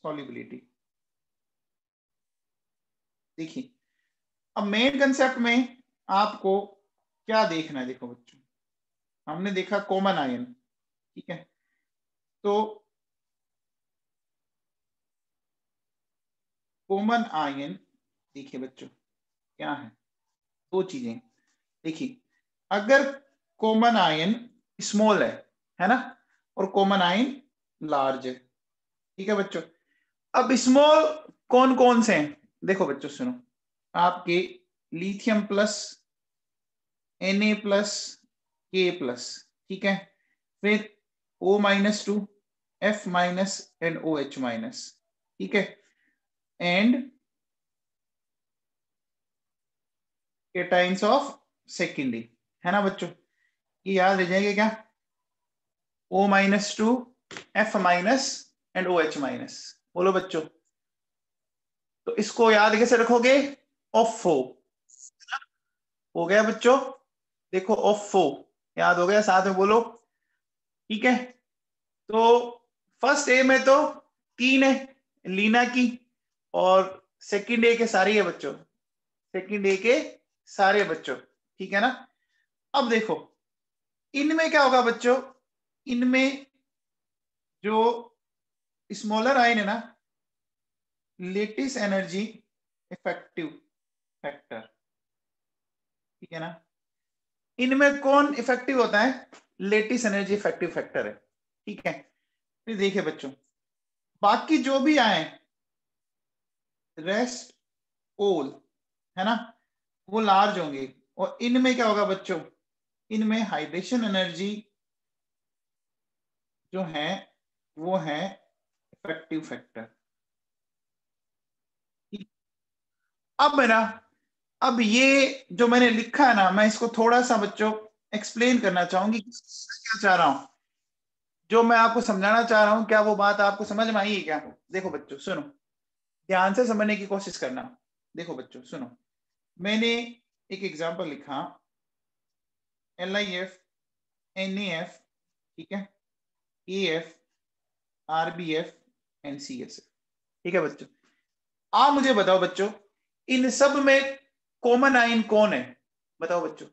A: सॉल्युबिलिटी। देखिए, अब मेन कंसेप्ट में आपको क्या देखना है? देखो बच्चों, हमने देखा कॉमन आयन। ठीक है, तो कॉमन आयन देखिए बच्चों क्या है, दो चीजें। देखिए, अगर कॉमन आयन स्मॉल है ना, और कॉमन आयन लार्ज है। ठीक है बच्चों, अब स्मॉल कौन कौन से हैं? देखो बच्चों सुनो, आपके lithium plus, Na plus, K plus. ठीक है, फिर O-2, F minus and OH minus. ठीक है, एंड केटाइंस ऑफ सेकेंडरी, है ना बच्चों? ये याद रह जाएगा क्या? O-2, F minus and OH minus. बोलो बच्चों, तो इसको याद कैसे रखोगे? ऑफो। हो गया बच्चों? देखो ऑफो याद हो गया, साथ में बोलो। ठीक है, तो फर्स्ट ए में तो 3 है लीना की, और सेकंड ए के सारे है बच्चों, सेकंड ए के सारे बच्चों। ठीक है ना? अब देखो इनमें क्या होगा बच्चों, इनमें जो स्मॉलर आयन है ना, लेटिस एनर्जी इफेक्टिव फैक्टर। ठीक है ना? इनमें कौन इफेक्टिव होता है? लेटिस एनर्जी इफेक्टिव फैक्टर है। ठीक है, फिर देखिए बच्चों, बाकी जो भी आए रेस्ट ओल, है ना, वो लार्ज होंगे। और इनमें क्या होगा बच्चों, इनमें हाइड्रेशन एनर्जी जो है वो है इफेक्टिव फैक्टर। अब है ना, अब ये जो मैंने लिखा है ना, मैं इसको थोड़ा सा बच्चों एक्सप्लेन करना चाहूंगी क्या चाह रहा हूं, जो मैं आपको समझाना चाह रहा हूं, क्या वो बात आपको समझ में आई है क्या? देखो बच्चों सुनो, ध्यान से समझने की कोशिश करना। देखो बच्चों सुनो, मैंने एक एग्जांपल लिखा, LIF, NAF, ठीक है, AF, RBF, NCSF। ठीक है बच्चों, आप मुझे बताओ बच्चों, इन सब में कॉमन आयन कौन है? बताओ बच्चों,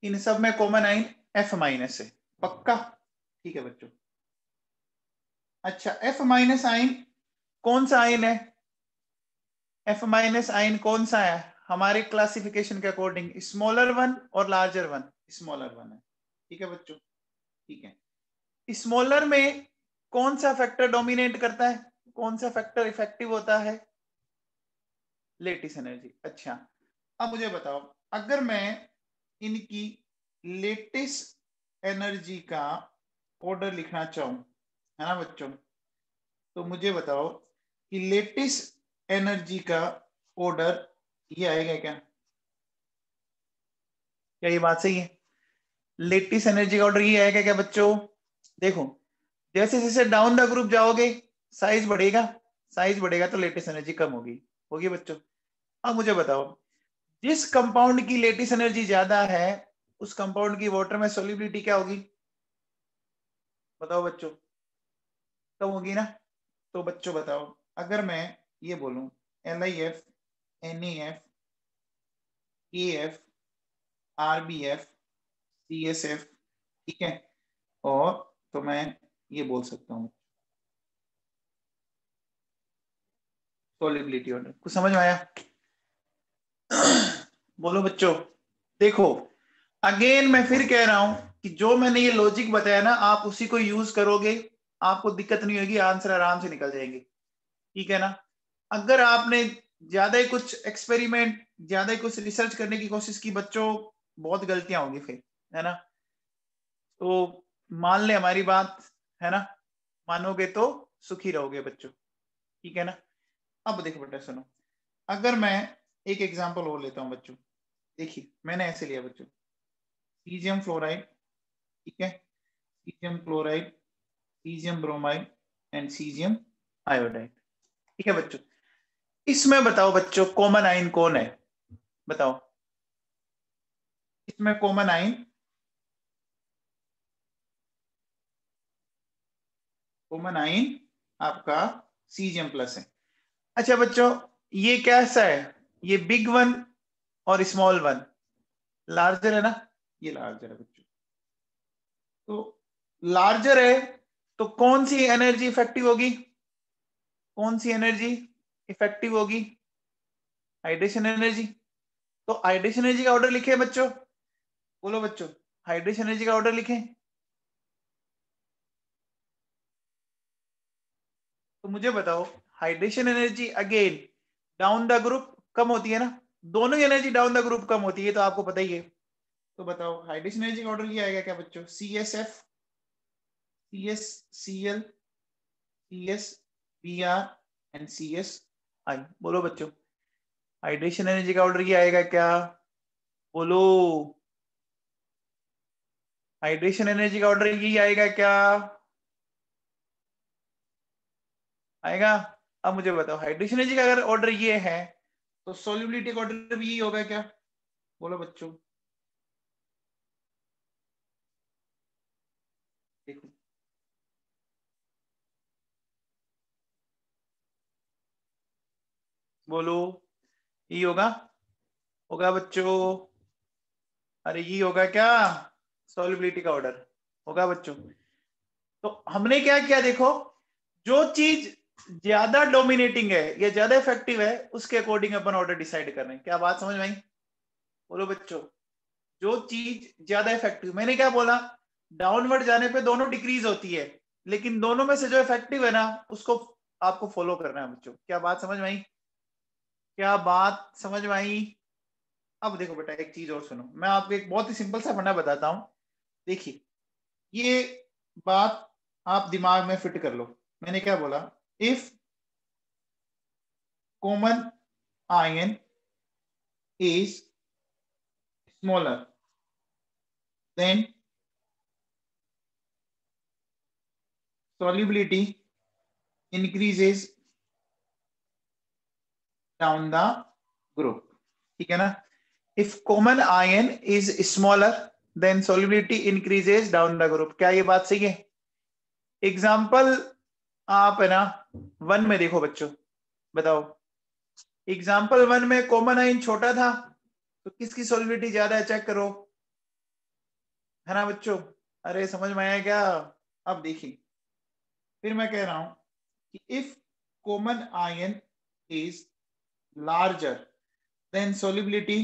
A: इन सब में कॉमन आयन F माइनस है, पक्का? ठीक है बच्चों, अच्छा F माइनस आयन कौन सा आयन है? F माइनस आयन कौन सा है हमारे क्लासिफिकेशन के अकॉर्डिंग? स्मॉलर वन और लार्जर वन? स्मॉलर वन है। ठीक है बच्चों, ठीक है, स्मॉलर में कौन सा फैक्टर डोमिनेट करता है? कौन सा फैक्टर इफेक्टिव होता है? Lattice energy. अच्छा, अब मुझे बताओ, अगर मैं इनकी लेटिस एनर्जी का ऑर्डर लिखना चाहूं, है ना बच्चों, तो मुझे बताओ कि लेटिस एनर्जी का ऑर्डर ये आएगा क्या? क्या ये बात सही है? लेटिस एनर्जी का ऑर्डर ये आएगा क्या बच्चों? देखो, जैसे जैसे डाउन द ग्रुप जाओगे साइज बढ़ेगा, साइज बढ़ेगा तो लेटिस एनर्जी कम होगी, होगी बच्चों। अब मुझे बताओ, जिस कंपाउंड की लेटिस एनर्जी ज्यादा है उस कंपाउंड की वाटर में सोल्युबिलिटी क्या होगी? बताओ बच्चों, कम होगी ना? तो बच्चों बताओ, अगर मैं ये बोलूं LIF, NAF, AF, RBF, CSF, ठीक है, और तो मैं ये बोल सकता हूँ सॉल्युबिलिटी ऑर्डर। कुछ समझ में आया? बोलो बच्चों। देखो अगेन मैं फिर कह रहा हूं कि जो मैंने ये लॉजिक बताया ना, आप उसी को यूज करोगे, आपको दिक्कत नहीं होगी, आंसर आराम से निकल जाएंगे, ठीक है ना। अगर आपने ज्यादा ही कुछ एक्सपेरिमेंट, ज्यादा ही कुछ रिसर्च करने की कोशिश की बच्चों, बहुत गलतियां होंगी फिर, है ना। तो मान ले हमारी बात, है ना, मानोगे तो सुखी रहोगे बच्चों, ठीक है ना। अब देखो बेटा सुनो, अगर मैं एक एग्जांपल और लेता हूं बच्चों, देखिए मैंने ऐसे लिया बच्चों, सीजियम फ्लोराइड, ठीक है, caesium chloride, caesium bromide and caesium iodide, ठीक है बच्चों। इसमें बताओ बच्चों कॉमन आयन कौन है, बताओ इसमें कॉमन आयन, कॉमन आयन आपका सीजियम प्लस है। अच्छा बच्चों ये कैसा है, ये बिग वन और स्मॉल वन, लार्जर है ना, ये लार्जर है बच्चों। तो लार्जर है तो कौन सी एनर्जी इफेक्टिव होगी, कौन सी एनर्जी इफेक्टिव होगी, हाइड्रेशन एनर्जी। तो हाइड्रेशन एनर्जी का ऑर्डर लिखे बच्चों, बोलो बच्चों, हाइड्रेशन एनर्जी का ऑर्डर लिखें। तो मुझे बताओ hydration energy again down the group कम होती है ना, दोनों ही एनर्जी डाउन द ग्रुप कम होती है, तो आपको पता ही है। तो बताओ हाइड्रेशन एनर्जी का ऑर्डर क्या आएगा क्या बच्चों, CSF, CSCl, CSBr and CSI। बोलो बच्चों हाइड्रेशन एनर्जी का ऑर्डर क्या आएगा क्या, बोलो, हाइड्रेशन एनर्जी का ऑर्डर यही आएगा क्या, आएगा। अब मुझे बताओ हाइड्रेशन एनर्जी का अगर ऑर्डर ये है तो सॉल्युबिलिटी का ऑर्डर भी यही होगा क्या, बोलो बच्चों। देखो बोलो, यही होगा, होगा बच्चों, अरे ये होगा क्या, सॉल्युबिलिटी का ऑर्डर होगा बच्चों। तो हमने क्या किया देखो, जो चीज ज्यादा डोमिनेटिंग है या ज्यादा इफेक्टिव है उसके अकॉर्डिंग अपन ऑर्डर डिसाइड कर रहे हैं। क्या बात समझ में आई, बोलो बच्चों। जो चीज ज्यादा इफेक्टिव, मैंने क्या बोला, डाउनवर्ड जाने पे दोनों डिक्रीज होती है, लेकिन दोनों में से जो इफेक्टिव है ना उसको आपको फॉलो करना है बच्चों। क्या बात समझ में आई, क्या बात समझ में आई। अब देखो बेटा एक चीज और सुनो, मैं आपको एक बहुत ही सिंपल सा फंडा बताता हूं। देखिए ये बात आप दिमाग में फिट कर लो, मैंने क्या बोला, if common ion is smaller than solubility increases down the group, ठीक है ना। If common ion is smaller than solubility increases down the group। क्या ये बात सही है? एग्जाम्पल आप है ना वन में देखो बच्चों, बताओ एग्जाम्पल वन में कॉमन आयन छोटा था तो किसकी solubility ज्यादा है, चेक करो, है ना बच्चों। अरे समझ में आया क्या? अब देखिए फिर मैं कह रहा हूं कि if common ion is larger then solubility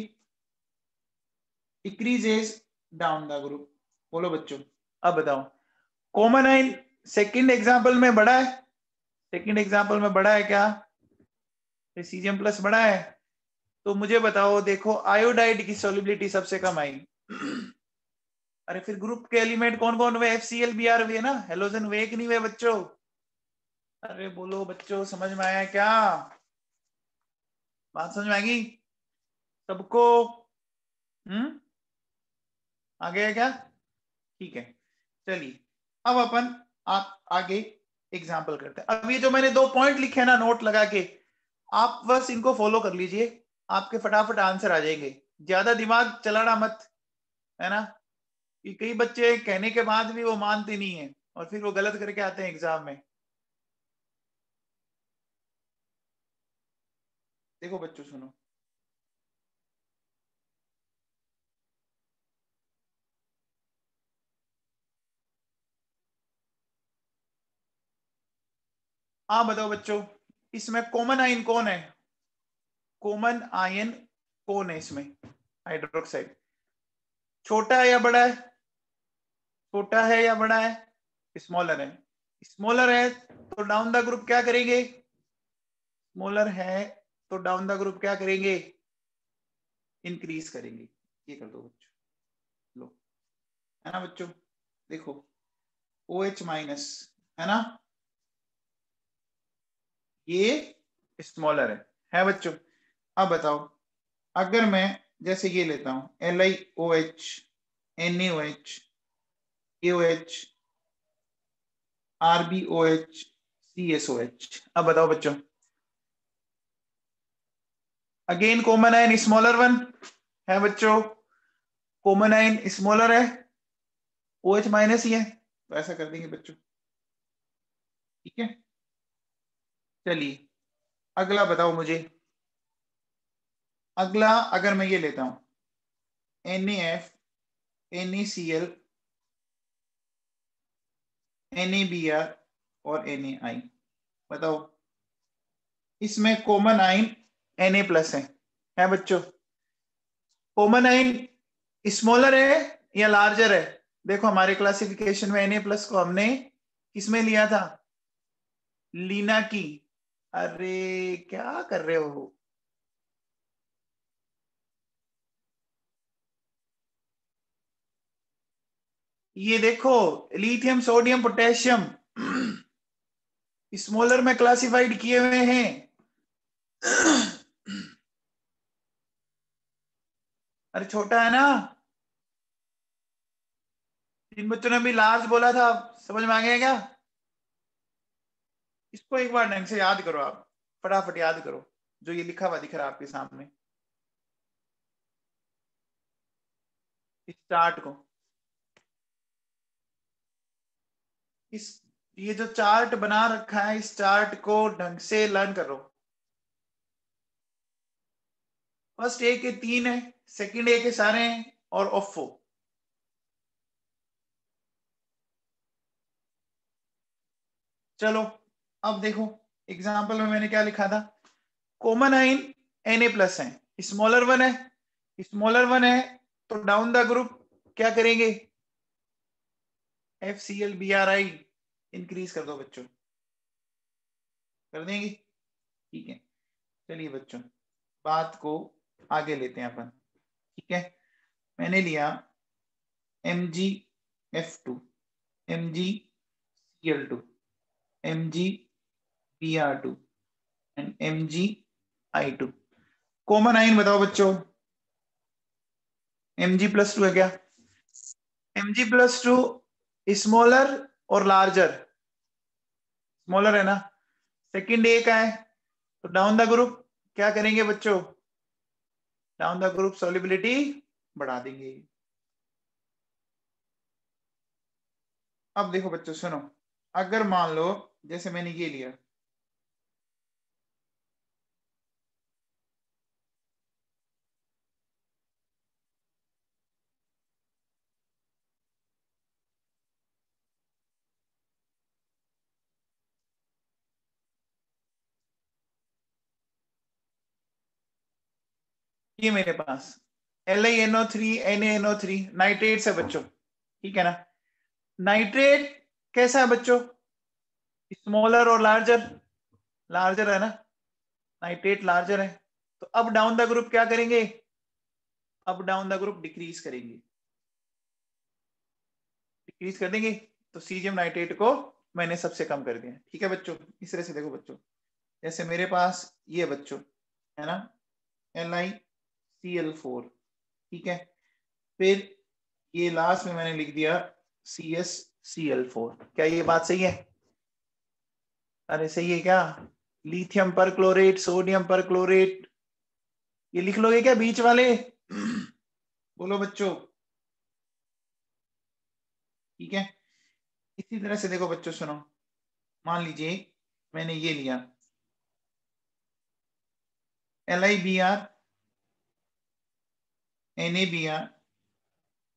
A: decreases down the group। बोलो बच्चों, अब बताओ कॉमन आयन सेकंड एग्जांपल में बड़ा है, सेकंड एग्जांपल में बड़ा है क्या, सीजियम प्लस बड़ा है। तो मुझे बताओ देखो आयोडाइड की सॉल्युबिलिटी सबसे कम आई। अरे फिर ग्रुप के एलिमेंट कौन कौन हुए, FCl Br हुए ना, हेलोजन हुए कि नहीं हुए बच्चों। अरे बोलो बच्चों समझ में आया क्या, बात समझ में आएगी सबको, आ गया क्या, ठीक है। चलिए अब अपन आप आगे एग्जाम्पल करते हैं। अब ये जो मैंने 2 पॉइंट लिखे हैं ना नोट लगा के, आप बस इनको फॉलो कर लीजिए, आपके फटाफट आंसर आ जाएंगे, ज्यादा दिमाग चलाना मत, है ना। कि कई बच्चे कहने के बाद भी वो मानते नहीं है और फिर वो गलत करके आते हैं एग्जाम में। देखो बच्चों सुनो, आप बताओ बच्चों, इसमें कॉमन आयन कौन है? कॉमन आयन कौन है इसमें? हाइड्रोक्साइड। छोटा है या बड़ा है? छोटा है या बड़ा है? स्मॉलर है। स्मॉलर है तो डाउन द ग्रुप क्या करेंगे? स्मॉलर है तो डाउन द ग्रुप क्या करेंगे? इंक्रीज करेंगे। ये कर दो बच्चों, लो, है ना बच्चों? देखो OH माइनस, है ना, ये स्मॉलर है बच्चों। अब बताओ, अगर मैं जैसे ये लेता हूं LiOH, NaOH, AOH, RbOH, CSOH, अब बताओ बच्चों, again common ion smaller one है बच्चों, कॉमन आयन स्मॉलर है, OH माइनस ही है, तो ऐसा कर देंगे बच्चों। ठीक है, चलिए अगला बताओ मुझे। अगला अगर मैं ये लेता हूं NaF, NaCl, NaBr और NaI, बताओ इसमें कॉमन आयन Na प्लस है बच्चों। कॉमन आयन स्मॉलर है या लार्जर है? देखो हमारे क्लासिफिकेशन में Na प्लस को हमने किसमें लिया था? लीना की। अरे क्या कर रहे हो? ये देखो, लिथियम सोडियम पोटेशियम स्मॉलर में क्लासिफाइड किए हुए हैं। अरे छोटा है ना, जिन बच्चों ने भी लार्ज बोला था, समझ में आ गया क्या? इसको एक बार ढंग से याद करो, आप फटाफट याद करो जो ये लिखा हुआ दिख रहा है आपके सामने, इस चार्ट को, इस ये जो चार्ट बना रखा है इस चार्ट को ढंग से लर्न करो। फर्स्ट ए के 3 है, सेकंड ए के सारे हैं और ऑफो। चलो अब देखो, एग्जाम्पल में मैंने क्या लिखा था? कॉमन आइन Na प्लस है, स्मॉलर वन है, स्मॉलर वन है तो डाउन द ग्रुप क्या करेंगे? FCl BRI इंक्रीज कर दो बच्चों, कर देंगे? ठीक है, चलिए बच्चों बात को आगे लेते हैं अपन। ठीक है, मैंने लिया MgF2, MgCl2, MgBr2 and MgI2। Common आइन बताओ बच्चों, Mg+2 है क्या? Mg+2 स्मॉलर और लार्जर? स्मॉलर है ना। सेकंड ए का है तो डाउन द ग्रुप क्या करेंगे बच्चों? डाउन द ग्रुप सॉल्युबिलिटी बढ़ा देंगे। अब देखो बच्चों सुनो, अगर मान लो जैसे मैंने ये लिया, ये मेरे पास LiNO3 NaNO3 नाइट्रेट है बच्चों। ठीक है ना, नाइट्रेट कैसा है बच्चों? स्मॉलर और लार्जर? लार्जर है ना, नाइट्रेट लार्जर है, तो अब डाउन द ग्रुप क्या करेंगे? अब डाउन द ग्रुप डिक्रीज करेंगे, डिक्रीज कर देंगे, तो सीजियम नाइट्रेट को मैंने सबसे कम कर दिया। ठीक है बच्चों, इस तरह से देखो बच्चों, जैसे मेरे पास ये बच्चों है ना LiCl4, ठीक है, फिर ये लास्ट में मैंने लिख दिया CsCl4। क्या ये बात सही है? अरे सही है क्या? लिथियम पर क्लोरेट, सोडियम पर क्लोरेट, ये लिख लोगे क्या बीच वाले? बोलो बच्चों। ठीक है, इसी तरह से देखो बच्चों सुनो, मान लीजिए मैंने ये लिया LiBr, NaBr,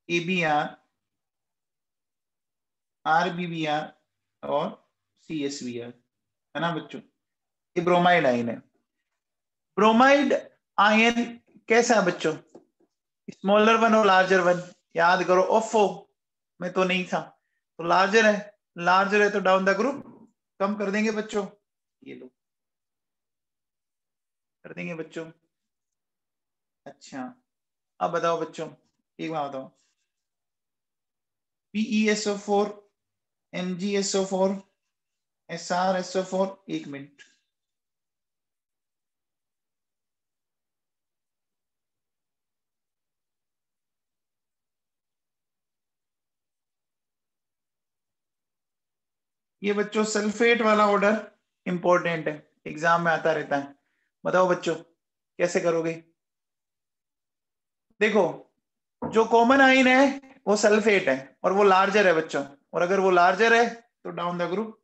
A: ABr, RbbR और CSBr। है ना बच्चों, ये ब्रोमाइड आयन है। ब्रोमाइड आयन कैसा है बच्चों, स्मॉलर वन और लार्जर वन, याद करो। ओफो में तो नहीं था, तो लार्जर है, लार्जर है तो डाउन द ग्रुप कम कर देंगे बच्चों, ये लो कर देंगे बच्चों। अच्छा अब बताओ बच्चों, एक बात बताओ, PeSO4, MgSO4, SrSO4, 1 मिनट। ये बच्चों सल्फेट वाला ऑर्डर इंपॉर्टेंट है, एग्जाम में आता रहता है। बताओ बच्चों कैसे करोगे। देखो जो कॉमन आइन है वो सल्फेट है और वो लार्जर है बच्चों, और अगर वो लार्जर है तो डाउन द ग्रुप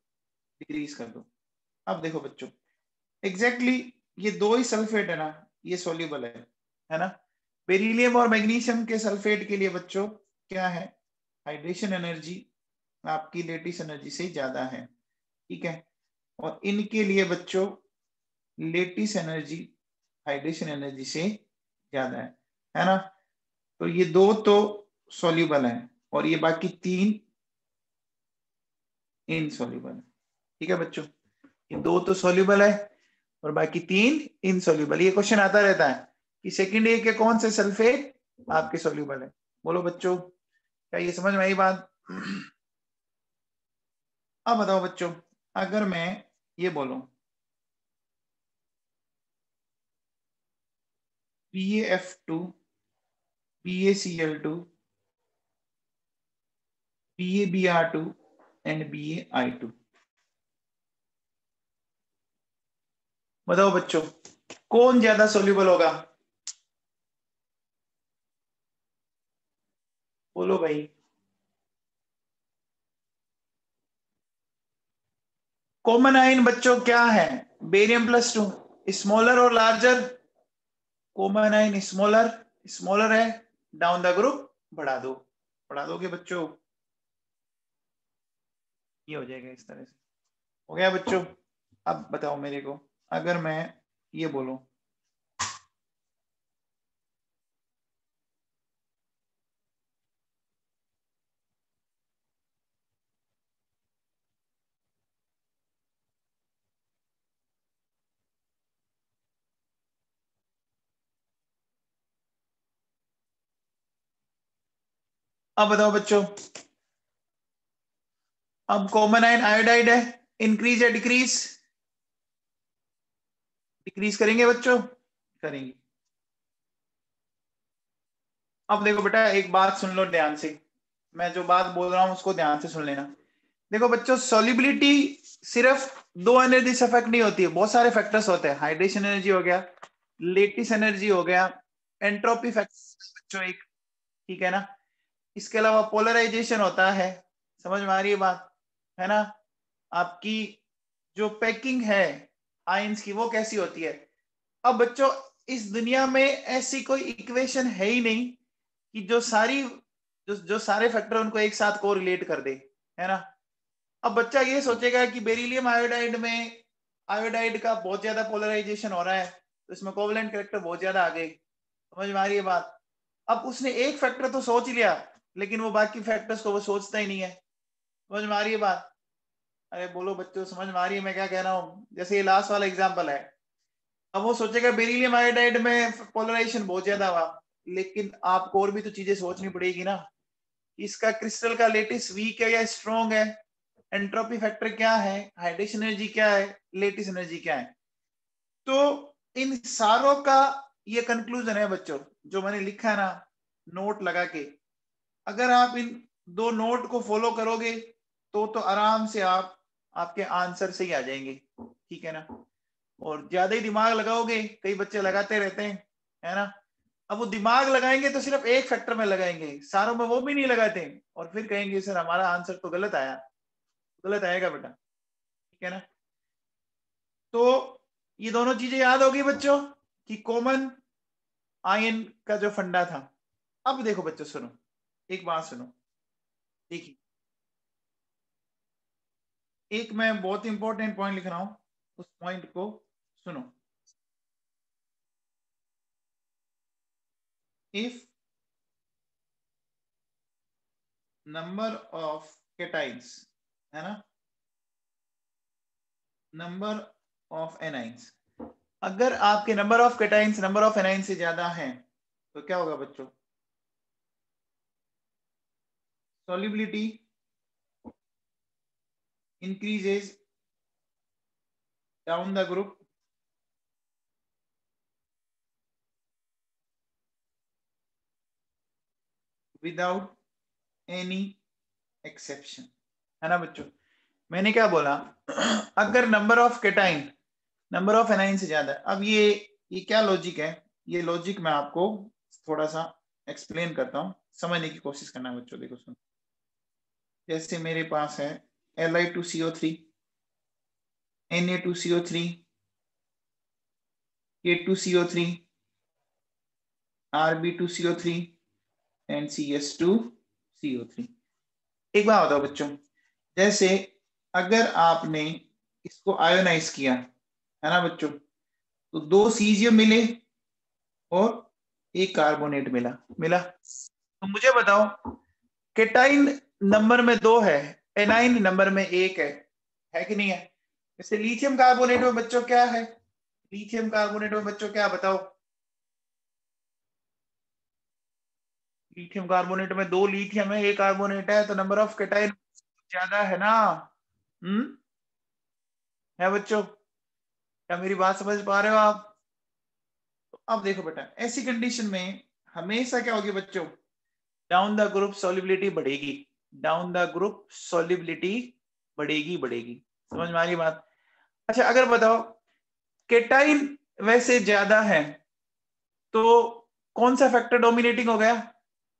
A: डिक्रीज कर दो। अब देखो बच्चों एग्जैक्टली ये दो ही सल्फेट है ना, ये सोल्यूबल है ना। बेरिलियम और मैग्नीशियम के सल्फेट के लिए बच्चों क्या है, हाइड्रेशन एनर्जी आपकी लेटिस एनर्जी से ज्यादा है, ठीक है। और इनके लिए बच्चों लेटिस एनर्जी हाइड्रेशन एनर्जी से ज्यादा है ना। तो ये दो तो सॉल्यूबल है और ये बाकी तीन इनसॉल्यूबल है, ठीक है बच्चों। ये दो तो सॉल्यूबल है और बाकी तीन इनसॉल्यूबल। ये क्वेश्चन आता रहता है कि सेकंड ईयर के कौन से सल्फेट आपके सॉल्यूबल है। बोलो बच्चों क्या ये समझ में आई बात। अब बताओ बच्चों अगर मैं ये बोलूं PaF2, PaCl2, PaBr2 and BaI2, बताओ बच्चों कौन ज्यादा सोल्यूबल होगा। बोलो भाई। कॉमन आइन बच्चों क्या है, बेरियम +2, स्मॉलर और लार्जर। कॉमन आइन स्मॉलर, स्मॉलर है, डाउन द ग्रुप बढ़ा दो, बढ़ा दोगे बच्चों, ये हो जाएगा इस तरह से। हो गया बच्चों। अब बताओ मेरे को अगर मैं ये बोलूं अब बताओ बच्चों, अब कॉमन आयन आयोडाइड है, इंक्रीज या डिक्रीज, डिक्रीज करेंगे बच्चों, करेंगे। अब देखो बेटा एक बात सुन लो ध्यान से, मैं जो बात बोल रहा हूं उसको ध्यान से सुन लेना। देखो बच्चों सॉल्युबिलिटी सिर्फ दो एनर्जी से अफेक्ट नहीं होती है, बहुत सारे फैक्टर्स होते हैं। हाइड्रेशन एनर्जी हो गया, लेटिस एनर्जी हो गया, एंट्रोपी फैक्टर बच्चों एक, ठीक है ना। इसके अलावा पोलराइजेशन होता है, समझ में आ रही है बात, है ना। आपकी जो पैकिंग है आयंस की वो कैसी होती है। अब बच्चों इस दुनिया में ऐसी कोई इक्वेशन है ही नहीं कि जो सारी जो सारे फैक्टर उनको एक साथ को रिलेट कर दे, है ना। अब बच्चा ये सोचेगा कि बेरिलियम आयोडाइड में आयोडाइड का बहुत ज्यादा पोलराइजेशन हो रहा है तो इसमें कोवलेंट कैरेक्टर बहुत ज्यादा आ गए, समझ में आ रही है बात। अब उसने एक फैक्टर तो सोच लिया लेकिन वो बाकी फैक्टर्स को वो सोचता ही नहीं है, समझ में आ रही है बात। अरे बोलो बच्चों समझ में आ रही है मैं क्या कह रहा हूँ। जैसे ये लास्ट वाला एग्जांपल है, अब वो सोचेगा बेरिलियम आयोडाइड में पोलराइजेशन बहुत ज्यादा हुआ, लेकिन आपको और भी तो चीजें सोचनी पड़ेगी ना। इसका क्रिस्टल का लेटिस वीक है या स्ट्रॉन्ग है, एंट्रोपी फैक्टर क्या है, हाइड्रेशन एनर्जी क्या है, लेटिस एनर्जी क्या है। तो इन सारों का ये कंक्लूजन है बच्चों जो मैंने लिखा है ना नोट लगा के। अगर आप इन दो नोट को फॉलो करोगे तो आराम से आप आपके आंसर से ही आ जाएंगे, ठीक है ना। और ज्यादा ही दिमाग लगाओगे, कई बच्चे लगाते रहते हैं, है ना। अब वो दिमाग लगाएंगे तो सिर्फ एक फैक्टर में लगाएंगे, सारों में वो भी नहीं लगाते और फिर कहेंगे सर हमारा आंसर तो गलत आया। गलत आएगा बेटा, ठीक है ना। तो ये दोनों चीजें याद होगी बच्चों कि कॉमन आयन का जो फंडा था। अब देखो बच्चों सुनो, एक बात सुनो, देखिए एक मैं बहुत इंपॉर्टेंट पॉइंट लिख रहा हूं, उस पॉइंट को सुनो। इफ नंबर ऑफ केटाइन्स, है ना, नंबर ऑफ एनाइंस, अगर आपके number of cations number of anions से ज्यादा है तो क्या होगा बच्चों? Solubility increases down the group without any exception, है ना बच्चों। मैंने क्या बोला? अगर number of cation number of anion से ज्यादा है। अब ये क्या लॉजिक है? ये लॉजिक मैं आपको थोड़ा सा एक्सप्लेन करता हूँ, समझने की कोशिश करना बच्चों। देखो सुनो, जैसे मेरे पास है Li2CO3, Na2CO3, K2CO3, Rb2CO3 and CS2CO3। एक बात बताओ बच्चों, जैसे अगर आपने इसको आयोनाइज किया, है ना बच्चों, तो 2 सीजियम मिले और 1 कार्बोनेट मिला। तो मुझे बताओ, केटाइन नंबर में 2 है, एनाइन नंबर में 1 है कि नहीं है? जैसे लिथियम कार्बोनेट में बच्चों क्या है? लिथियम कार्बोनेट में बच्चों क्या बताओ? लिथियम कार्बोनेट में 2 लिथियम है, 1 कार्बोनेट है, तो नंबर ऑफ केटाइन ज्यादा है ना? है बच्चों? क्या मेरी बात समझ पा रहे हो आप? तो अब देखो बेटा, ऐसी कंडीशन में हमेशा क्या होगी बच्चों? डाउन द ग्रुप सॉल्युबिलिटी बढ़ेगी, डाउन द ग्रुप सॉल्युबिलिटी बढ़ेगी। समझ में आ गई बात? अच्छा अगर बताओ केटाइन वैसे ज्यादा है तो कौन सा फैक्टर डोमिनेटिंग हो गया?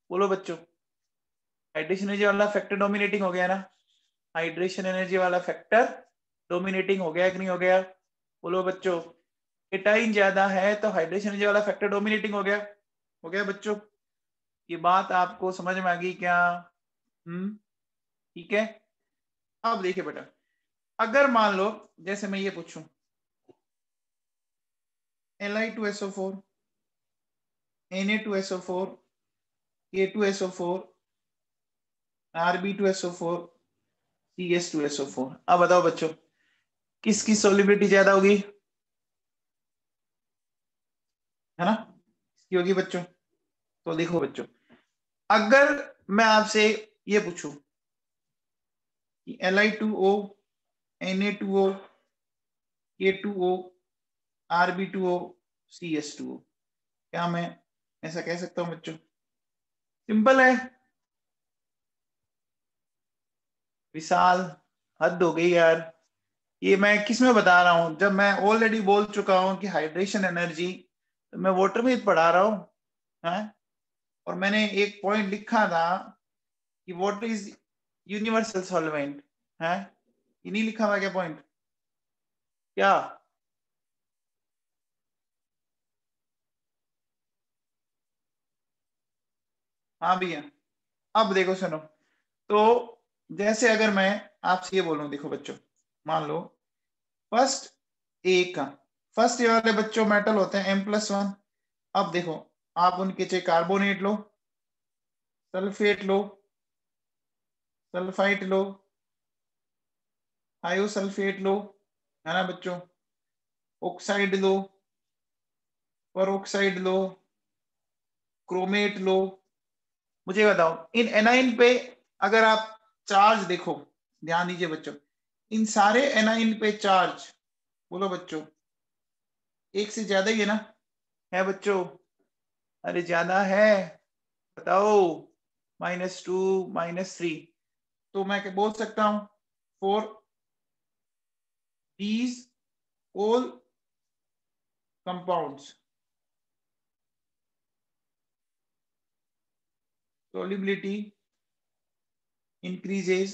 A: बोलो बच्चों। हाइड्रेशन एनर्जी वाला फैक्टर डोमिनेटिंग हो गया ना? हाइड्रेशन एनर्जी वाला फैक्टर डोमिनेटिंग हो गया कि नहीं हो गया? बोलो बच्चों। केटाइन ज्यादा है तो हाइड्रेशन एनर्जी वाला फैक्टर डोमिनेटिंग हो गया बच्चों। ये बात आपको समझ में आ गई क्या? ठीक है। अब देखिए बेटा, अगर मान लो जैसे मैं ये पूछूं Li2SO4, Na2SO4, K2SO4, Rb2SO4, CS2SO4, अब बताओ बच्चों किसकी सोलिबिलिटी ज्यादा होगी? है ना, इसकी होगी बच्चों। तो देखो बच्चों, अगर मैं आपसे ये पूछूं कि Li2O, Na2O, K2O, Rb2O, CS2O, क्या मैं ऐसा कह सकता हूं बच्चों? सिंपल है विशाल, हद हो गई यार। ये मैं किस में बता रहा हूं, जब मैं ऑलरेडी बोल चुका हूं कि हाइड्रेशन एनर्जी, तो मैं वाटर में पढ़ा रहा हूं। है और मैंने एक पॉइंट लिखा था कि वाटर इज यूनिवर्सल सॉल्वेंट है, ये नहीं लिखा हुआ क्या पॉइंट? क्या? हाँ भैया। अब देखो सुनो, तो जैसे अगर मैं आपसे ये बोलूं, देखो बच्चों, मान लो फर्स्ट ए का, फर्स्ट ईयर वाले बच्चों मेटल होते हैं M+1। अब देखो, आप उनके चाहे कार्बोनेट लो, सल्फेट लो, सल्फाइट लो, थायोसल्फेट लो, है ना बच्चों, ऑक्साइड लो, परऑक्साइड लो, क्रोमेट लो। मुझे बताओ इन एनाइन पे अगर आप चार्ज देखो, ध्यान दीजिए बच्चों, इन सारे एनाइन पे चार्ज, बोलो बच्चों, एक से ज्यादा ही है ना? है बच्चों? अरे ज्यादा है, बताओ। -2, -3। तो मैं क्या बोल सकता हूं? For these all compounds solubility increases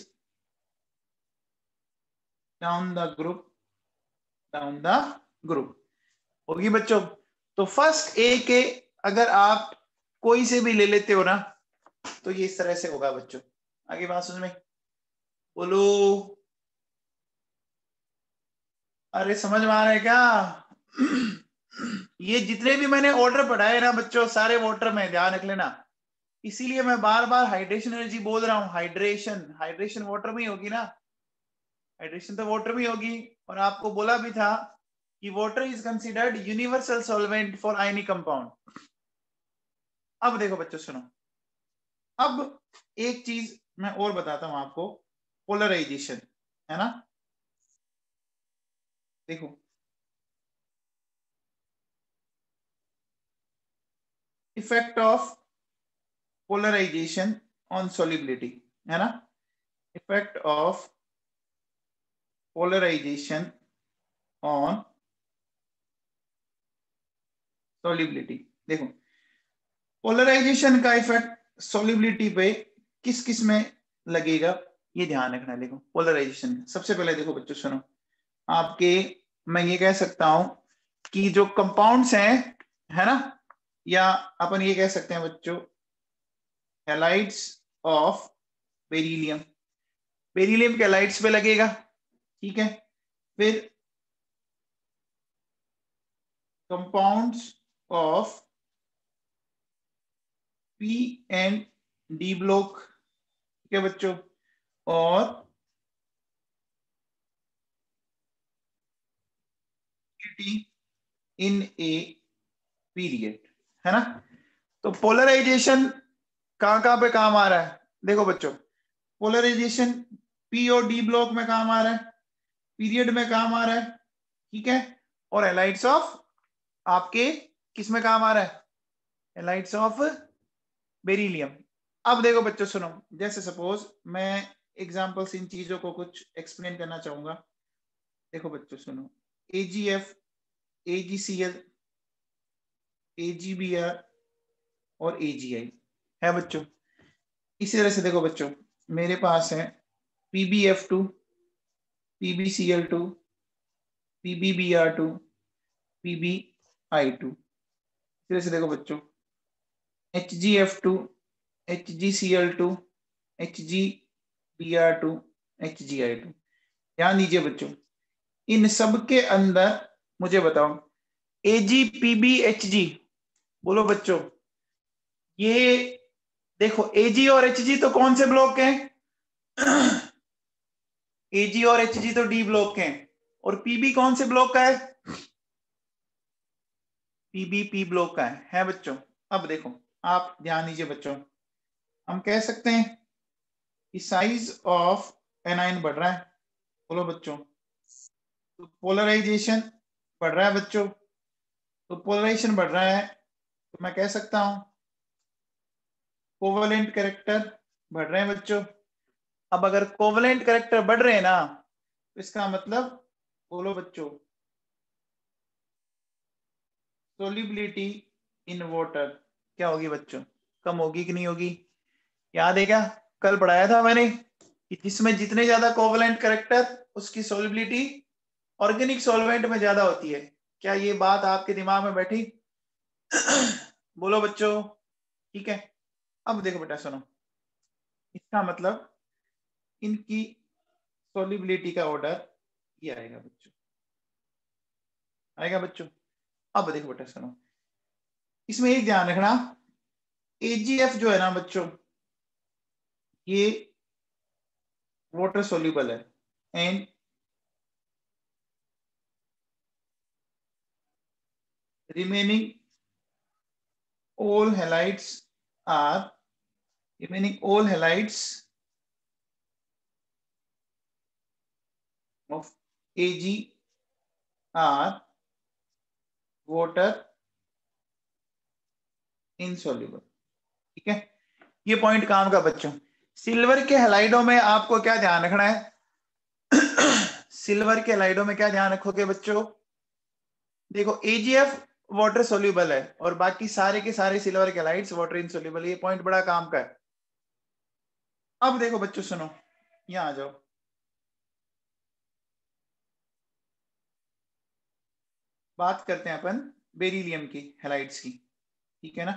A: down the group होगी बच्चों। तो फर्स्ट ए के अगर आप कोई से भी ले लेते हो ना, तो ये इस तरह से होगा बच्चों। आगे बात समझ में? बोलो। अरे समझ में आ रहा है क्या? ये जितने भी मैंने ऑर्डर पढ़ाए ना बच्चों, सारे वाटर में, ध्यान रख लेना। इसीलिए मैं बार बार हाइड्रेशन एनर्जी बोल रहा हूँ। हाइड्रेशन वाटर में ही होगी ना, हाइड्रेशन तो वाटर में होगी। और आपको बोला भी था कि water is considered universal solvent for ionic compound. अब देखो बच्चों सुनो, अब एक चीज मैं और बताता हूं आपको, पोलराइजेशन, है ना। देखो effect of polarization on solubility, है ना। Effect of polarization on solubility. देखो पोलराइजेशन का इफेक्ट सॉल्युबिलिटी पे किस किस में लगेगा, ये ध्यान रखना। देखो पोलराइजेशन सबसे पहले देखो बच्चों सुनो, आपके मैं ये कह सकता हूं कि जो कंपाउंड्स हैं, है ना, या अपन ये कह सकते हैं बच्चों हैलाइड्स ऑफ बेरिलियम, बेरिलियम के हैलाइड्स पे लगेगा, ठीक है। फिर compounds of P and D block, ठीक है बच्चों, और इन ए पीरियड, है ना। तो पोलराइजेशन कहां पे काम आ रहा है, देखो बच्चों पोलराइजेशन पी और डी ब्लॉक में काम आ रहा है, पीरियड में काम आ रहा है, ठीक है। और हैलाइड्स ऑफ आपके किस में काम आ रहा है, हैलाइड्स ऑफ बेरिलियम। अब देखो बच्चों सुनो, जैसे सपोज मैं एग्जांपल्स इन चीजों को कुछ एक्सप्लेन करना चाहूंगा। देखो बच्चों सुनो, AgF, AgCl, AgBr और AgI है बच्चों। इसी तरह से देखो बच्चों मेरे पास है PbF2, PbCl2, PbBr2, PbI2। इसी तरह से देखो बच्चों HgF2, HgCl2, HgBr2, HgI2। ध्यान दीजिए बच्चों, इन सब के अंदर मुझे बताओ AgPbHg, बोलो बच्चों। ये देखो Ag और Hg तो कौन से ब्लॉक के हैं? Ag और Hg तो डी ब्लॉक के हैं। और Pb कौन से ब्लॉक का है? Pb P ब्लॉक का है बच्चों। अब देखो आप ध्यान दीजिए बच्चों, हम कह सकते हैं कि साइज ऑफ एनाइन बढ़ रहा है, बोलो बच्चों। तो पोलराइजेशन बढ़ रहा है बच्चों, तो पोलराइजेशन बढ़ रहा है तो मैं कह सकता हूं कोवेलेंट कैरेक्टर बढ़ रहे हैं बच्चों। अब अगर कोवेलेंट कैरेक्टर बढ़ रहे हैं ना, तो इसका मतलब बोलो बच्चों सोल्युबिलिटी इन वाटर क्या होगी बच्चों, कम होगी कि नहीं होगी? याद है क्या, कल पढ़ाया था मैंने कि जिसमें जितने ज्यादा कोवेलेंट कैरेक्टर उसकी सोल्युबिलिटी ऑर्गेनिक सॉल्वेंट में ज्यादा होती है। क्या ये बात आपके दिमाग में बैठी? बोलो बच्चों, ठीक है। अब देखो बेटा सुनो, इसका मतलब इनकी सोल्युबिलिटी का ऑर्डर ये आएगा बच्चों, आएगा बच्चों। अब देखो बेटा सुनो, इसमें एक ध्यान रखना, AgF जो है ना बच्चों, ये वाटर सोल्यूबल है and remaining all halides are of Ag are water insoluble, ठीक है। ये पॉइंट काम का बच्चों। सिल्वर के हैलाइडों में आपको क्या ध्यान रखना है? सिल्वर के हैलाइडों में क्या ध्यान रखोगे बच्चों? देखो AgF वाटर सोल्यूबल है और बाकी सारे के सारे सिल्वर के हैलाइड्स वाटर इनसोल्यूबल। ये पॉइंट बड़ा काम का है। अब देखो बच्चों सुनो, यहां आ जाओ, बात करते हैं अपन बेरिलियम की हैलाइड्स की, ठीक है ना।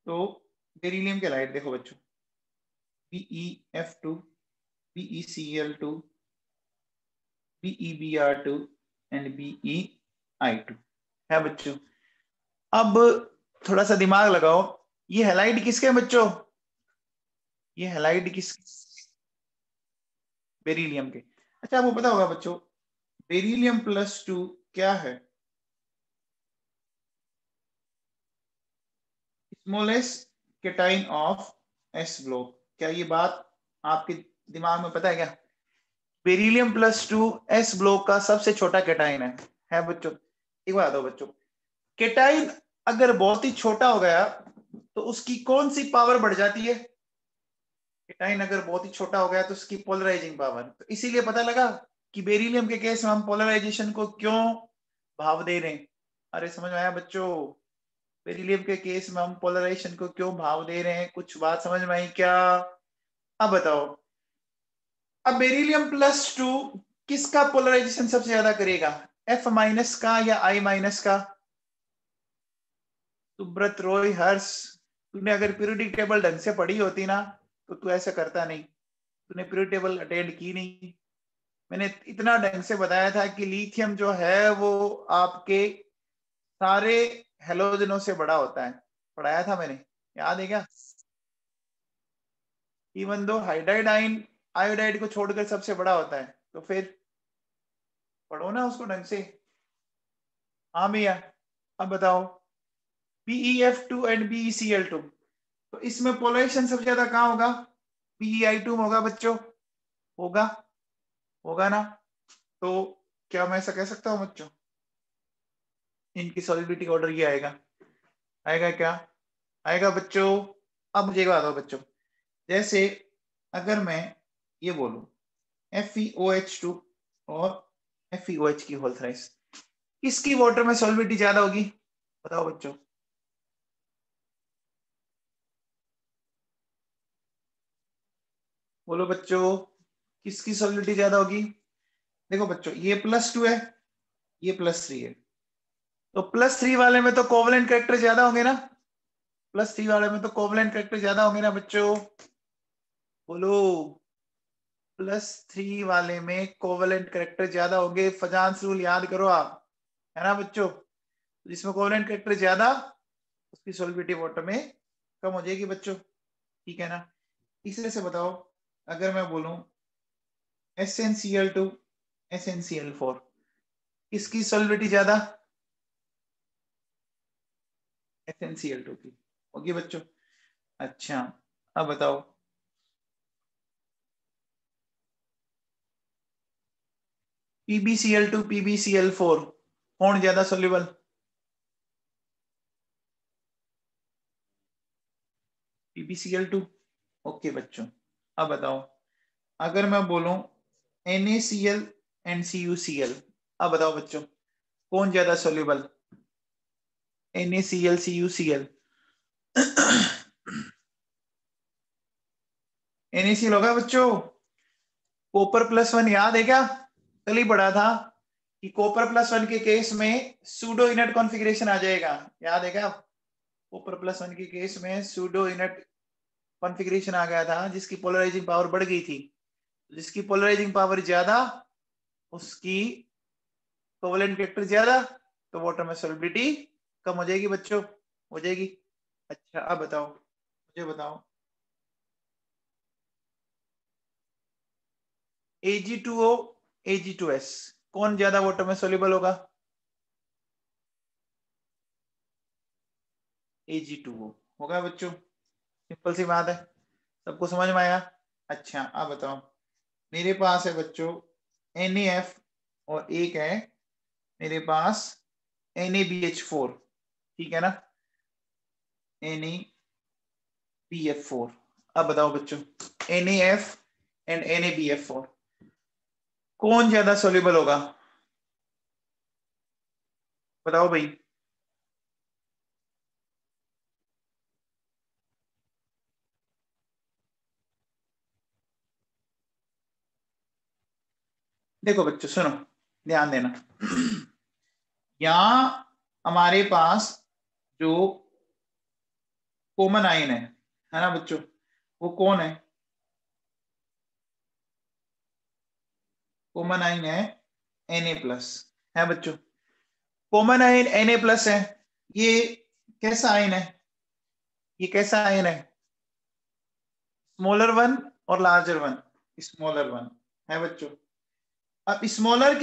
A: तो बेरिलियम के हैलाइड देखो बच्चों, BeF2, BeCl2, BeBr2 and BeI2 है बच्चों। अब थोड़ा सा दिमाग लगाओ, ये हैलाइड किसके हैं बच्चों? ये हैलाइड किस? बेरिलियम के। अच्छा आपको पता होगा बच्चों बेरिलियम +2 क्या है? Smallest cation of S block. क्या ये बात आपके दिमाग में पता है क्या? बेरिलियम +2 एस ब्लॉक का सबसे छोटा केटाइन है बच्चों। एक बात बताओ बच्चों, केटाइन अगर बहुत ही छोटा हो गया तो उसकी कौन सी पावर बढ़ जाती है? केटाइन अगर बहुत ही छोटा हो गया तो उसकी पोलराइजिंग पावर। तो इसीलिए पता लगा कि बेरिलियम के केस में हम पोलराइजेशन को क्यों भाव दे रहे हैं। अरे समझ में आया बच्चों? बेरिलियम के केस में हम पोलराइजेशन को क्यों भाव दे रहे हैं, कुछ बात समझ में आई क्या? अब बताओ, अब बेरिलियम +2 किसका पोलराइजेशन सबसे ज्यादा करेगा? F- का या I- का? सुब्रत रॉय हर्ष, तूने अगर पीरियोडिक टेबल ढंग से पढ़ी होती ना तो तू ऐसा करता नहीं। तूने पीरियोडिक टेबल अटेंड की नहीं। मैंने इतना ढंग से बताया था कि लिथियम जो है वो आपके सारे हेलोजनों से बड़ा होता है। पढ़ाया था मैंने, याद है क्या? इवन दो हाइड्राइड आयोडाइड को छोड़कर सबसे बड़ा होता है। तो फिर पढ़ो ना उसको ढंग से। हाँ भैया, अब बताओ BeF2 एंड BeCl2, तो इसमें पोलराइजेशन सबसे ज्यादा कहाँ होगा? BeI2 में होगा बच्चों। होगा, होगा ना? तो क्या मैं ऐसा कह सकता हूँ बच्चों इनकी सॉल्युबिलिटी ऑर्डर ये आएगा? आएगा क्या? आएगा बच्चों। अब मुझे एक बात बताओ बच्चों, जैसे अगर मैं ये बोलूं FeOH2 और FeOH की होल थ्राइस, किसकी वाटर में सॉल्युबिलिटी ज्यादा होगी? बताओ बच्चों। बोलो बच्चों, किसकी सॉल्युबिलिटी ज्यादा होगी? देखो बच्चों ये +2 है, ये +3 है, तो +3 वाले में तो कोवलेंट कैरेक्टर ज्यादा होंगे ना? +3 वाले में तो कोवलेंट कैरेक्टर ज्यादा होंगे ना बच्चों? बोलो। +3 वाले में कोवलेंट कैरेक्टर ज्यादा होंगे। फजांस रूल याद करो आप, है ना बच्चों? जिसमें कोवलेंट कैरेक्टर ज्यादा उसकी सॉल्युबिलिटी वाटर में कम हो जाएगी बच्चों। ठीक है ना? तीसरे से बताओ, अगर मैं बोलूं SnCl2 SnCl4, किसकी सॉल्युबिलिटी ज्यादा? SnCl2 की होगी बच्चों। अच्छा अब बताओ PbCl2 PbCl4 कौन ज्यादा सोल्यूबल? PbCl2। ओके बच्चों, अब बताओ अगर मैं बोलूं NaCl एंड CuCl, अब बताओ बच्चों कौन ज्यादा सोल्यूबल? NaCl CuCl। NaCl होगा बच्चों। कॉपर +1 याद है क्या? कल ही पढ़ा था कि कॉपर +1 के केस में सूडो इनर्ट कॉन्फ़िगरेशन आ जाएगा। याद है क्या? कॉपर +1 के केस में सूडो इनर्ट कॉन्फ़िगरेशन आ गया था जिसकी पोलराइजिंग पावर बढ़ गई थी। जिसकी पोलराइजिंग पावर ज्यादा उसकी कोवेलेंट वेक्टर ज्यादा, तो वाटर में सॉल्युबिलिटी कम हो जाएगी बच्चों, हो जाएगी। अच्छा अब बताओ, मुझे बताओ Ag2O Ag2S कौन ज्यादा वाटर में सोल्यूबल होगा? Ag2O होगा बच्चों। सिंपल सी बात है, सबको समझ में आया? अच्छा अब बताओ, मेरे पास है बच्चों NaF और एक है मेरे पास NaBH4, ठीक है ना? NaBF4। अब बताओ बच्चों NaF एंड NaBF4 कौन ज्यादा सोल्यूबल होगा? बताओ भाई। देखो बच्चों सुनो, ध्यान देना। यहां हमारे पास जो कॉमन आयन है ना बच्चों, वो कौन है? कॉमन आयन है Na+। है बच्चों। कॉमन आयन Na+ है। ये कैसा आयन है? ये कैसा आयन है? स्मॉलर वन और लार्जर वन। स्मॉलर वन है बच्चों। अब स्मॉलर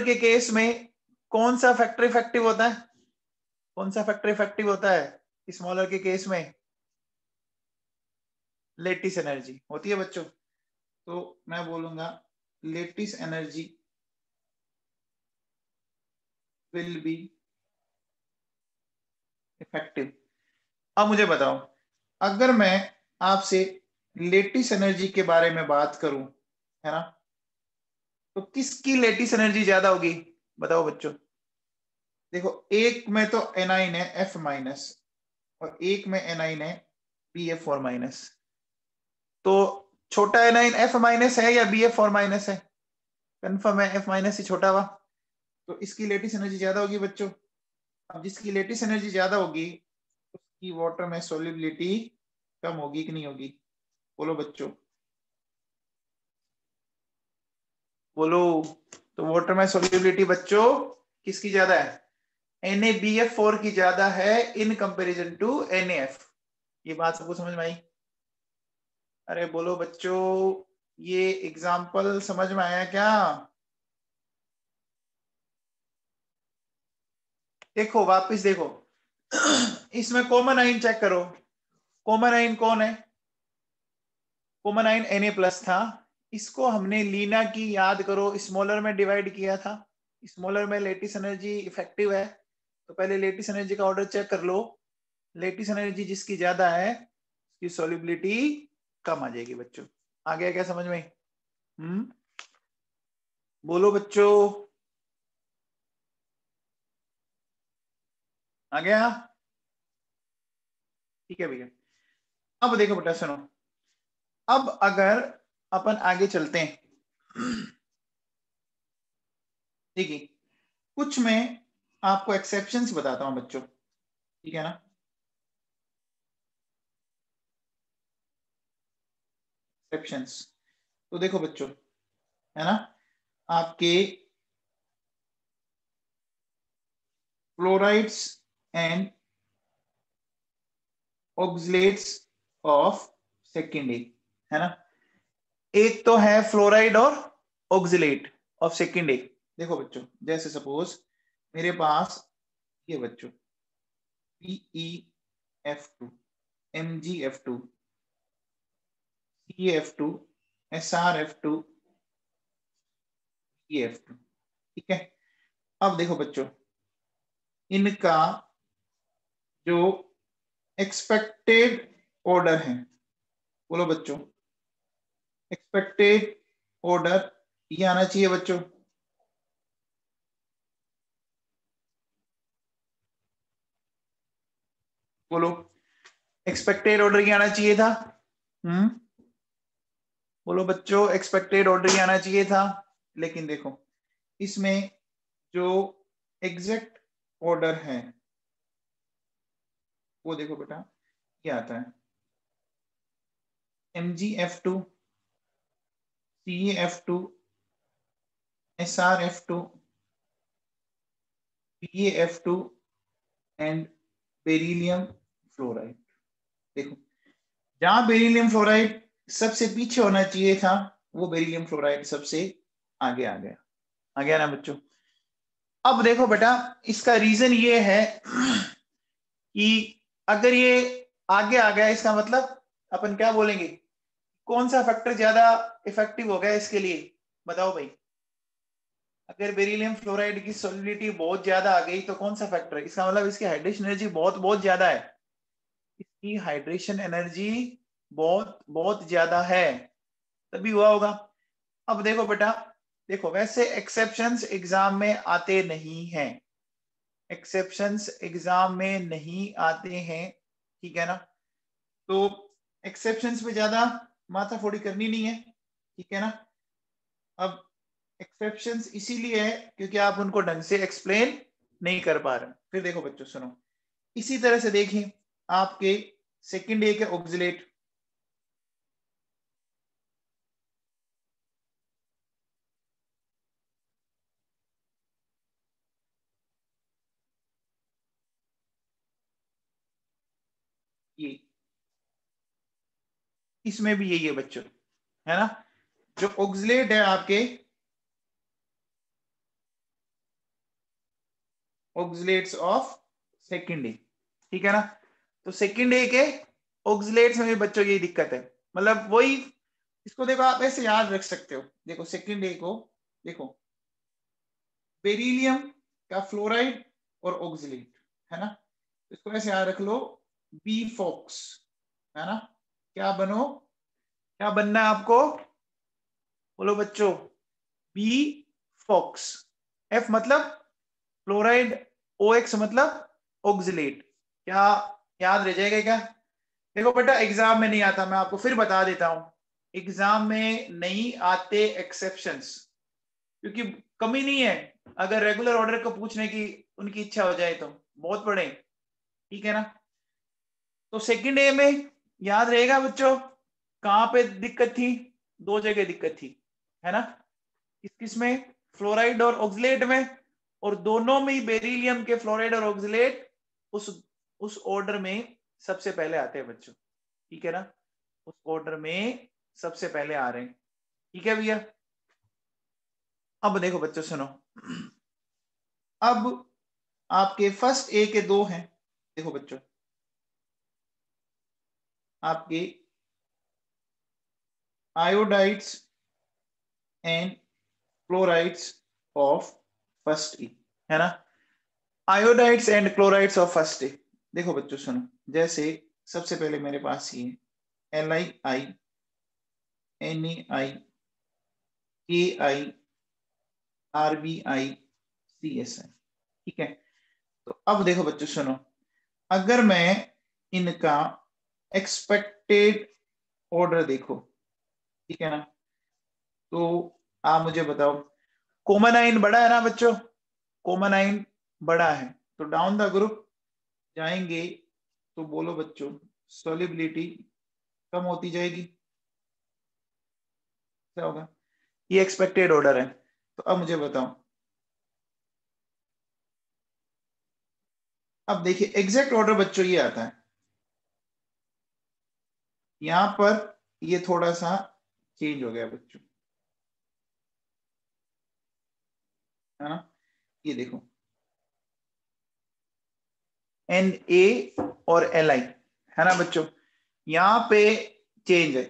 A: के केस में कौन सा फैक्टर इफेक्टिव होता है? कौन सा फैक्टर इफेक्टिव होता है स्मॉलर के केस में? लेटिस एनर्जी होती है बच्चों। तो मैं बोलूंगा lattice energy will be effective. अब मुझे बताओ, अगर मैं आपसे लेटिस एनर्जी के बारे में बात करूं, है ना, तो किसकी लेटिस एनर्जी ज्यादा होगी? बताओ बच्चों। देखो, एक में तो एनाइन है F-, और एक में एनाइन है BF4-। तो छोटा एनाइन F- है या BF4- है? कंफर्म है F- ही छोटा हुआ। तो इसकी लेटिस एनर्जी ज्यादा होगी बच्चों। अब जिसकी लेटिस एनर्जी ज्यादा होगी उसकी वाटर में सोल्युबिलिटी कम होगी कि नहीं होगी? बोलो बच्चों, बोलो। तो वाटर में सोल्युबिलिटी बच्चों किसकी ज्यादा है? NaBF4 की ज्यादा है इन कंपैरिजन टू NaF। ये बात सबको समझ में आई? अरे बोलो बच्चों, ये एग्जाम्पल समझ में आया क्या? देखो वापस देखो, इसमें कॉमन आइन चेक करो। कॉमन आइन कौन है? कॉमन आइन Na+ था। इसको हमने लीना की, याद करो, स्मॉलर में डिवाइड किया था। स्मॉलर में लेटिस एनर्जी इफेक्टिव है, तो पहले लेटिस एनर्जी का ऑर्डर चेक कर लो। लेटिस एनर्जी जिसकी ज्यादा है उसकी सॉल्युबिलिटी कम आ जाएगी बच्चों। आ गया क्या समझ में? बोलो बच्चों, आ गया? ठीक है भैया। अब देखो बेटा सुनो, अब अगर अपन आगे चलते हैं, देखिए कुछ में आपको एक्सेप्शंस बताता हूं बच्चों, ठीक है ना। एक्सेप्शंस, तो देखो बच्चों, है ना, आपके fluorides and oxalates of second A, है ना। एक तो है फ्लोराइड और ऑक्सलेट ऑफ सेकेंड ए। देखो बच्चों, जैसे सपोज मेरे पास ये बच्चों PeF2, MgF2, CeF2, SrF2, EF2, ठीक है। अब देखो बच्चों, इनका जो एक्सपेक्टेड ऑर्डर है, बोलो बच्चों, एक्सपेक्टेड ऑर्डर ये आना चाहिए बच्चों। बोलो, एक्सपेक्टेड ऑर्डर ये आना चाहिए था। हम्म, बोलो बच्चों, एक्सपेक्टेड ऑर्डर ये आना चाहिए था। लेकिन देखो, इसमें जो एग्जैक्ट ऑर्डर है वो देखो बेटा, क्या आता है? MgF2, CeF2, SrF2, BaF2 and beryllium fluoride. देखो, जहां बेरिलियम फ्लोराइड सबसे पीछे होना चाहिए था, वो बेरिलियम फ्लोराइड सबसे आगे आ गया। आ गया ना बच्चों? अब देखो बेटा, इसका रीजन ये है कि अगर ये आगे आ गया, इसका मतलब अपन क्या बोलेंगे? कौन सा फैक्टर ज्यादा इफेक्टिव हो गया इसके लिए? बताओ भाई। अगर बेरिलियम फ्लोराइड की सॉल्युबिलिटी बहुत ज्यादा आ गई तो कौन सा फैक्टर है? इसका मतलब इसकी हाइड्रेशन एनर्जी बहुत बहुत ज्यादा है। इसकी हाइड्रेशन एनर्जी बहुत बहुत ज्यादा है, तभी हुआ होगा। अब देखो बेटा, देखो वैसे एक्सेप्शंस एग्जाम में आते नहीं हैं, एक्सेप्शंस एग्जाम में नहीं आते हैं, ठीक है ना। तो एक्सेप्शंस पे ज्यादा माथा फोड़ी करनी नहीं है, ठीक है ना। अब एक्सेप्शंस इसीलिए है क्योंकि आप उनको ढंग से एक्सप्लेन नहीं कर पा रहे। फिर देखो बच्चों सुनो, इसी तरह से देखिए आपके सेकेंड ए के ऑक्सिलेट, ये इसमें भी यही है बच्चों, है ना। जो ऑक्सलेट है आपके, ऑक्सलेट्स ऑफ सेकेंड ए, ठीक है ना। तो सेकेंड ए के ऑक्सलेट्स में भी बच्चों यही दिक्कत है, मतलब वही, इसको देखो आप ऐसे याद रख सकते हो। देखो सेकेंड ए को देखो, बेरिलियम का फ्लोराइड और ऑक्सलेट, है ना। इसको ऐसे याद रख लो, बी फॉक्स, है ना। क्या बनो, क्या बनना है आपको, बोलो बच्चों, बी फॉक्स। एफ मतलब फ्लोराइड, ओ एक्स मतलब ऑक्सलेट। क्या याद रह जाएगा क्या? देखो बेटा एग्जाम में नहीं आता, मैं आपको फिर बता देता हूं, एग्जाम में नहीं आते एक्सेप्शंस, क्योंकि कमी नहीं है, अगर रेगुलर ऑर्डर को पूछने की उनकी इच्छा हो जाए तो बहुत पढ़े, ठीक है ना। तो सेकंड ए में याद रहेगा बच्चों, कहां पे दिक्कत थी, दो जगह दिक्कत थी, है ना। किस किस में, फ्लोराइड और ऑक्सलेट में, और दोनों में ही बेरिलियम के फ्लोराइड और ऑक्सलेट उस ऑर्डर में सबसे पहले आते हैं बच्चों, ठीक है ना, उस ऑर्डर में सबसे पहले आ रहे हैं, ठीक है भैया। अब देखो बच्चों सुनो, अब आपके फर्स्ट ए के दो हैं, देखो बच्चों आपके iodides and chlorides of first A, है ना। Iodides and chlorides of first A, देखो बच्चों सुनो, जैसे सबसे पहले मेरे पास ये LiI, NaI, KI, RBI, CSI, ठीक है। तो अब देखो बच्चों सुनो, अगर मैं इनका एक्सपेक्टेड ऑर्डर देखो, ठीक है ना, तो आप मुझे बताओ, कॉमन आइन बड़ा है ना बच्चों, कॉमन आइन बड़ा है, तो डाउन द ग्रुप जाएंगे तो बोलो बच्चों सॉल्युबिलिटी कम होती जाएगी, क्या होगा, ये एक्सपेक्टेड ऑर्डर है। तो अब मुझे बताओ, अब देखिए एग्जैक्ट ऑर्डर बच्चों ये आता है, यहां पर ये थोड़ा सा चेंज हो गया बच्चों, है ना। ये देखो Na और Li, है ना बच्चों, यहां पे चेंज है,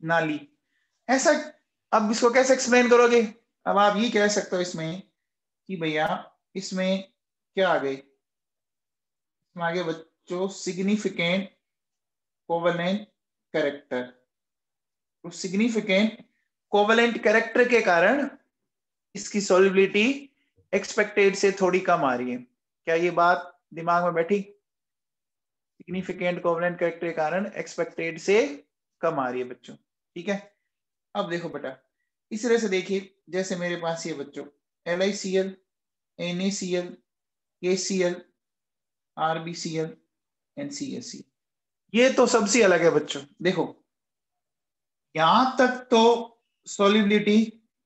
A: नाली ऐसा। अब इसको कैसे एक्सप्लेन करोगे, अब आप ये कह सकते हो इसमें कि भैया इसमें क्या आ गई, इसमें आगे बच्चों सिग्निफिकेंट कोवेलेंट कैरेक्टर, तो सिग्निफिकेंट कोवेलेंट कैरेक्टर के कारण इसकी सॉल्युबिलिटी एक्सपेक्टेड से थोड़ी कम आ रही है, क्या ये बात दिमाग में बैठी, सिग्निफिकेंट कोवेलेंट कैरेक्टर के कारण एक्सपेक्टेड से कम आ रही है बच्चों, ठीक है। अब देखो बेटा इस तरह से देखिए, जैसे मेरे पास ये बच्चों LiCl, NaCl, KCl, RbCl, NCSCl, ये तो सबसे अलग है बच्चों। देखो यहां तक तो सॉल्युबिलिटी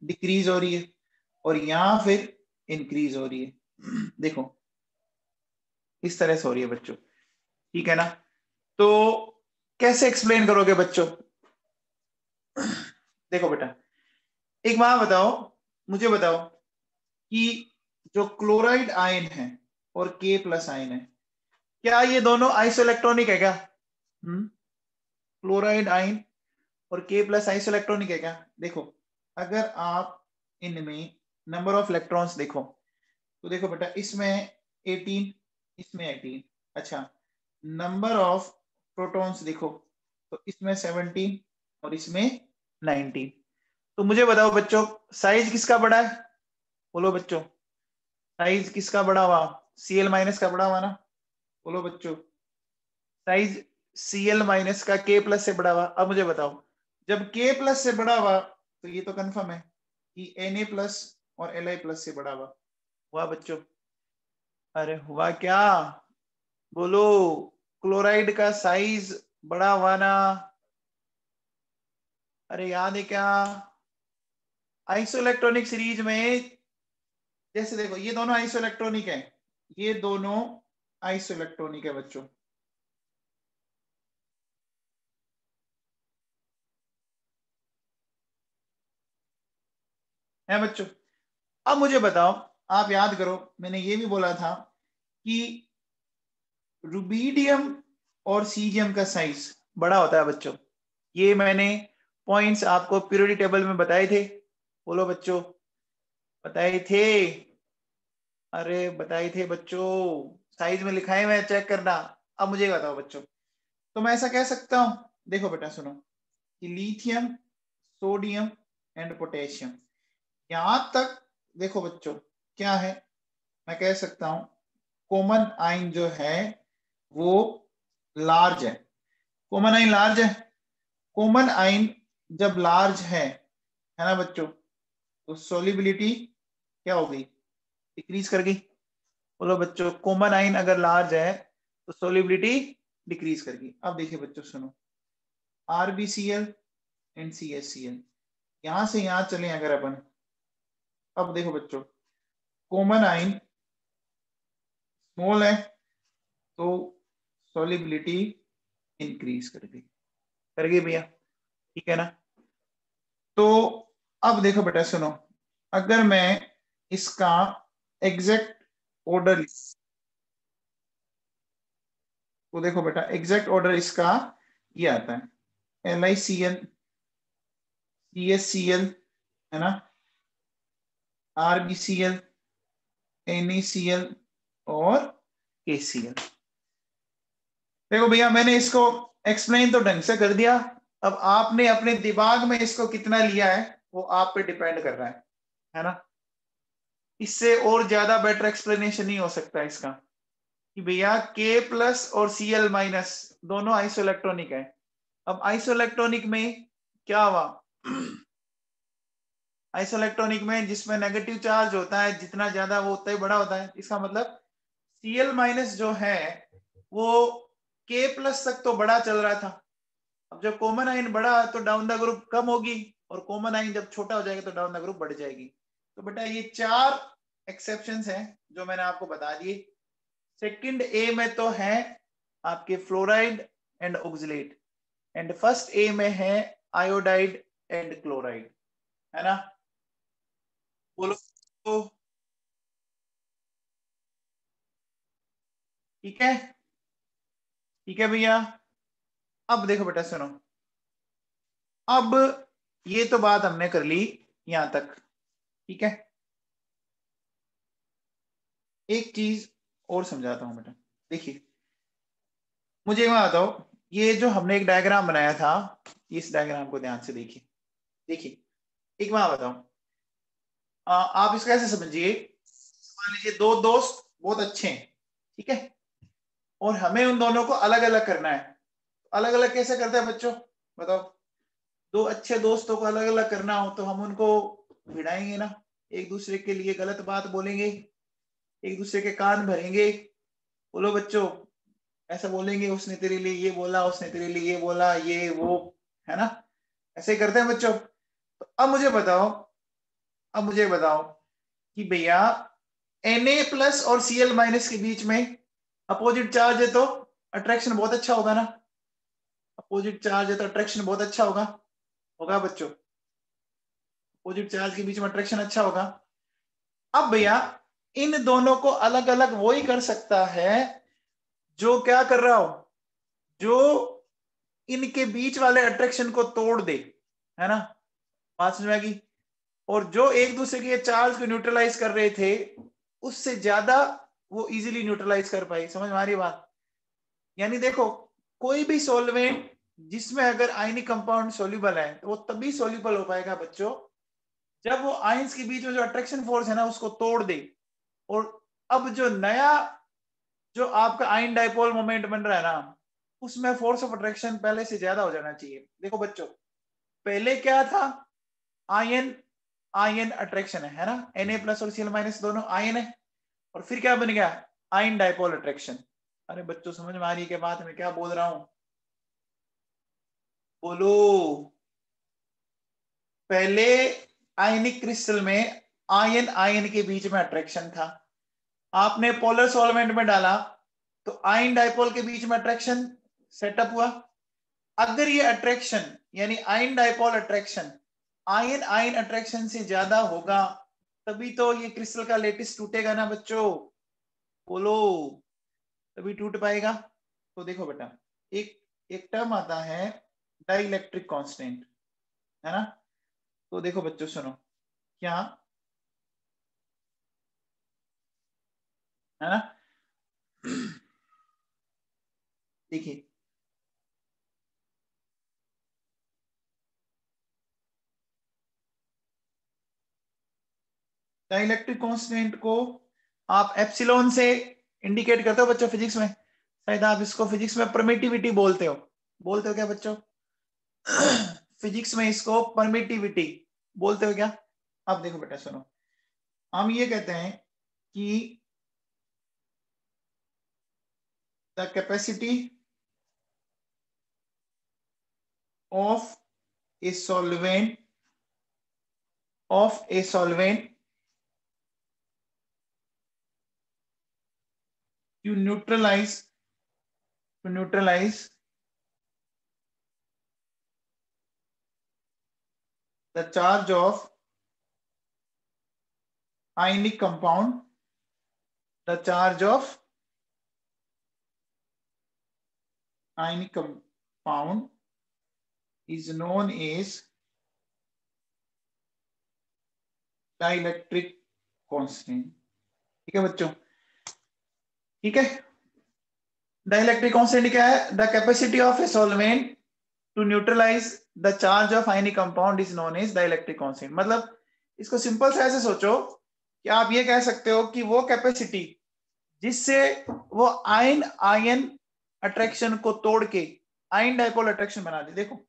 A: डिक्रीज हो रही है और यहां फिर इंक्रीज हो रही है, देखो इस तरह से हो रही है बच्चों, ठीक है ना। तो कैसे एक्सप्लेन करोगे बच्चों, देखो बेटा एक बात बताओ, मुझे बताओ कि जो क्लोराइड आयन है और K प्लस आयन है, क्या ये दोनों आइसोइलेक्ट्रॉनिक है क्या? क्लोराइड आयन और K प्लस आइसोइलेक्ट्रॉनिक है क्या? देखो अगर आप इनमें नंबर ऑफ इलेक्ट्रॉन्स देखो, तो देखो बेटा इसमें 18, इसमें 18, अच्छा नंबर ऑफ प्रोटॉन्स देखो, तो इसमें 17 और इसमें 19। तो मुझे बताओ बच्चों साइज किसका बड़ा है, बोलो बच्चों साइज किसका बड़ा हुआ, Cl माइनस का बड़ा हुआ ना, बोलो बच्चों साइज Cl माइनस का K प्लस से बड़ा हुआ। अब मुझे बताओ जब K प्लस से बड़ा हुआ तो ये तो कंफर्म है कि Na प्लस और Li प्लस से बड़ा हुआ बच्चों, अरे हुआ क्या, बोलो क्लोराइड का साइज बड़ा हुआ ना, अरे याद है क्या, आइसोइलेक्ट्रॉनिक सीरीज में जैसे देखो ये दोनों आइसोइलेक्ट्रॉनिक है, ये दोनों आइसोइलेक्ट्रॉनिक है बच्चों, है बच्चों। अब मुझे बताओ, आप याद करो मैंने ये भी बोला था कि रुबीडियम और सीजियम का साइज बड़ा होता है बच्चों। ये मैंने पॉइंट्स आपको पीरियोडिक टेबल में बताए थे, बोलो बच्चों, बताए थे, अरे बताए थे बच्चों, साइज में लिखा है, मैं चेक करना। अब मुझे बताओ बच्चों, तो मैं ऐसा कह सकता हूं, देखो बेटा सुनो, कि लिथियम, सोडियम एंड पोटेशियम, यहां तक देखो बच्चों क्या है, मैं कह सकता हूं कॉमन आइन जो है वो लार्ज है, कॉमन आइन लार्ज है। कॉमन आइन जब लार्ज है ना बच्चों, तो सोलिबिलिटी क्या हो गई, डिक्रीज कर गई। बोलो बच्चों, कॉमन आइन अगर लार्ज है तो सोलिबिलिटी डिक्रीज कर गई। अब देखिए बच्चों सुनो, RbCl एंड CaCl, यहां से यहां चले अगर अपन, अब देखो बच्चों कॉमन आइन स्मॉल है तो सोलिबिलिटी इंक्रीज कर गई भैया, ठीक है ना। तो अब देखो बेटा सुनो, अगर मैं इसका एग्जैक्ट ऑर्डर, तो देखो बेटा एग्जैक्ट ऑर्डर इसका ये आता है LiCl, CaCl, है ना, RbCl, NaCl और KCl। देखो भैया मैंने इसको एक्सप्लेन तो ढंग से कर दिया, अब आपने अपने दिमाग में इसको कितना लिया है वो आप पे डिपेंड कर रहा है ना। इससे और ज्यादा बेटर एक्सप्लेनेशन नहीं हो सकता इसका, कि भैया K प्लस और Cl माइनस दोनों आइसोइलेक्ट्रॉनिक है। अब आइसोइलेक्ट्रॉनिक में क्या हुआ, आइसोइलेक्ट्रॉनिक में जिसमें नेगेटिव चार्ज होता है जितना ज्यादा वो उतना ही बड़ा होता है, इसका मतलब Cl माइनस जो है वो K प्लस तक तो बड़ा चल रहा था। अब जब कॉमन आइन बड़ा तो डाउन द ग्रुप कम होगी, और कॉमन आइन जब छोटा हो जाएगा तो डाउन द ग्रुप बढ़ जाएगी। तो बेटा ये 4 एक्सेप्शंस हैं जो मैंने आपको बता दिए। सेकंड ए में तो है आपके fluoride and oxalate, and first A में है आयोडाइड एंड क्लोराइड, है ना। बोलो तो, ठीक है, ठीक है भैया। अब देखो बेटा सुनो, अब ये तो बात हमने कर ली यहां तक, ठीक है। एक चीज और समझाता हूं बेटा, देखिए मुझे एक बात बताओ, ये जो हमने एक डायग्राम बनाया था, इस डायग्राम को ध्यान से देखिए, देखिए एक बात बताओ, आप इसको ऐसे समझिए, मान लीजिए दो दोस्त बहुत अच्छे हैं, ठीक है, और हमें उन दोनों को अलग अलग करना है। अलग अलग कैसे करते हैं बच्चों, बताओ। दो अच्छे दोस्तों को अलग अलग करना हो तो हम उनको भिड़ाएंगे ना, एक दूसरे के लिए गलत बात बोलेंगे, एक दूसरे के कान भरेंगे, बोलो बच्चों, ऐसा बोलेंगे उसने तेरे लिए ये बोला, उसने तेरे लिए ये बोला, ये वो, है ना, ऐसे ही करते हैं बच्चों। तो अब मुझे बताओ कि भैया Na प्लस और Cl माइनस के बीच में अपोजिट चार्ज है तो अट्रैक्शन बहुत अच्छा होगा ना, अपोजिट चार्ज है तो अट्रैक्शन बहुत अच्छा होगा, होगा बच्चों, अपोजिट चार्ज के बीच में अट्रैक्शन अच्छा होगा। अब भैया इन दोनों को अलग अलग वो ही कर सकता है जो क्या कर रहा हो, जो इनके बीच वाले अट्रैक्शन को तोड़ दे, है ना, बात समझ में आएगी। और जो एक दूसरे के चार्ज को न्यूट्रलाइज कर रहे थे उससे ज्यादा वो इजीली न्यूट्रलाइज कर पाए, समझ में आ रही बात। यानी देखो कोई भी सॉल्वेंट जिसमें अगर आयनिक कंपाउंड सॉल्युबल है तो वो तभी सॉल्युबल हो पाएगा बच्चों जब वो आयंस के बीच में जो अट्रैक्शन फोर्स है ना उसको तोड़ दे। और अब जो नया जो आपका आयन डाइपोल मोमेंट बन रहा है ना उसमें फोर्स ऑफ अट्रैक्शन पहले से ज्यादा हो जाना चाहिए। देखो बच्चों पहले क्या था, आयन आयन अट्रैक्शन है ना, Na प्लस और Cl माइनस दोनों आयन है, और फिर क्या बन गया, आयन डाइपोल अट्रैक्शन। अरे बच्चों समझ में आ रही है क्या बात मैं क्या बोल रहा हूं, बोलो। पहले आयनिक क्रिस्टल में आयन आयन के बीच में अट्रैक्शन था, आपने पोलर सॉल्वेंट में डाला तो आयन डाइपोल के बीच में अट्रैक्शन सेटअप हुआ। अगर ये अट्रैक्शन यानी ion dipole attraction ion ion attraction से ज्यादा होगा तभी तो ये क्रिस्टल का लेटिस टूटेगा ना बच्चों, बोलो, तभी टूट पाएगा। तो देखो बेटा, एक एक टर्म आता है डाइलेक्ट्रिक कांस्टेंट, है ना। तो देखो बच्चों सुनो, क्या है ना, देखिए डाइलेक्ट्रिक कांस्टेंट को आप एप्सिलॉन से इंडिकेट करते हो बच्चों फिजिक्स में, शायद आप इसको फिजिक्स में परमिटिविटी बोलते हो क्या बच्चों? फिजिक्स में इसको परमिटिविटी बोलते हो क्या? अब देखो बेटा सुनो, हम ये कहते हैं कि the capacity of a solvent to neutralize the charge of ionic compound, the charge of ionic compound is known as dielectric constant। ठीक है बच्चों, ठीक है। डाइलेक्ट्रिक कांस्टेंट क्या है? The capacity of a solvent to neutralize the charge of ionic compound is known as dielectric constant. मतलब इसको simple से ऐसे सोचो कि आप ये कह सकते हो कि वो कैपेसिटी जिससे वो आयन आयन अट्रैक्शन को तोड़ के आयन डाइपोल अट्रैक्शन बना दे। देखो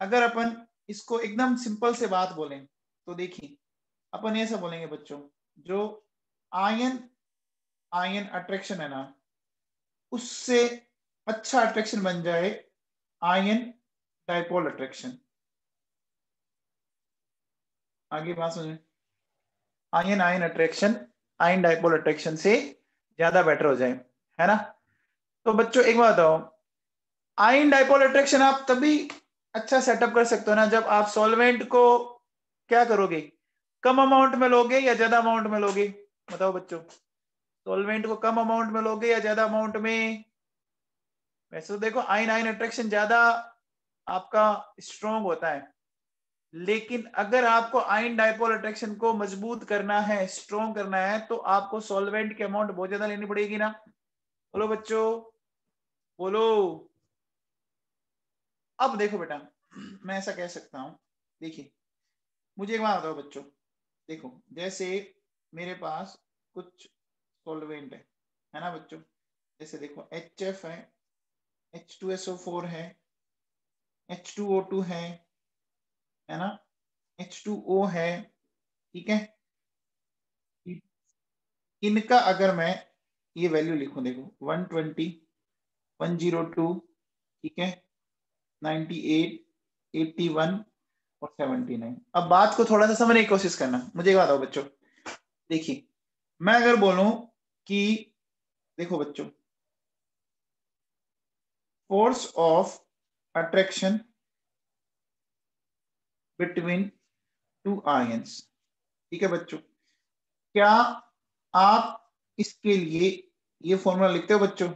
A: अगर अपन इसको एकदम सिंपल से बात बोलें तो देखिए अपन ऐसा बोलेंगे बच्चों, जो आयन आयन अट्रैक्शन है ना उससे अच्छा अट्रैक्शन बन जाए आयन डाइपोल अट्रैक्शन। आगे बात समझ, ion ion attraction ion dipole attraction से ज्यादा बेटर हो जाए, है ना। तो बच्चों एक बात बताओ, आयन डाइपोल अट्रैक्शन आप तभी अच्छा सेटअप कर सकते हो ना जब आप सॉल्वेंट को क्या करोगे, कम अमाउंट में लोगे या ज्यादा अमाउंट में लोगे? बताओ बच्चों, सॉल्वेंट को कम अमाउंट में लोगे या ज्यादा अमाउंट में? वैसे तो देखो आयन आयन अट्रैक्शन ज्यादा आपका स्ट्रॉन्ग होता है, लेकिन अगर आपको आयन डाइपोल अट्रैक्शन को मजबूत करना है, स्ट्रॉन्ग करना है, तो आपको सॉल्वेंट की अमाउंट बहुत ज्यादा लेनी पड़ेगी ना। बोलो बच्चों, बोलो। अब देखो बेटा, मैं ऐसा कह सकता हूं, देखिए मुझे एक बात बताओ बच्चों, देखो जैसे मेरे पास कुछ सॉल्वेंट है ना बच्चों, जैसे देखो HF है, H2SO4 है, H2O2 है ना, H2O है, ठीक है। इनका अगर मैं ये वैल्यू लिखूं, देखो 120, 102, ठीक है, 98, 81 और 79। अब बात को थोड़ा सा समझने की कोशिश करना, मुझे एक बात बताओ बच्चों, देखिए मैं अगर बोलूं कि देखो बच्चों, force of attraction between two ions, ठीक है बच्चों, क्या आप इसके लिए ये फॉर्मूला लिखते हो बच्चों?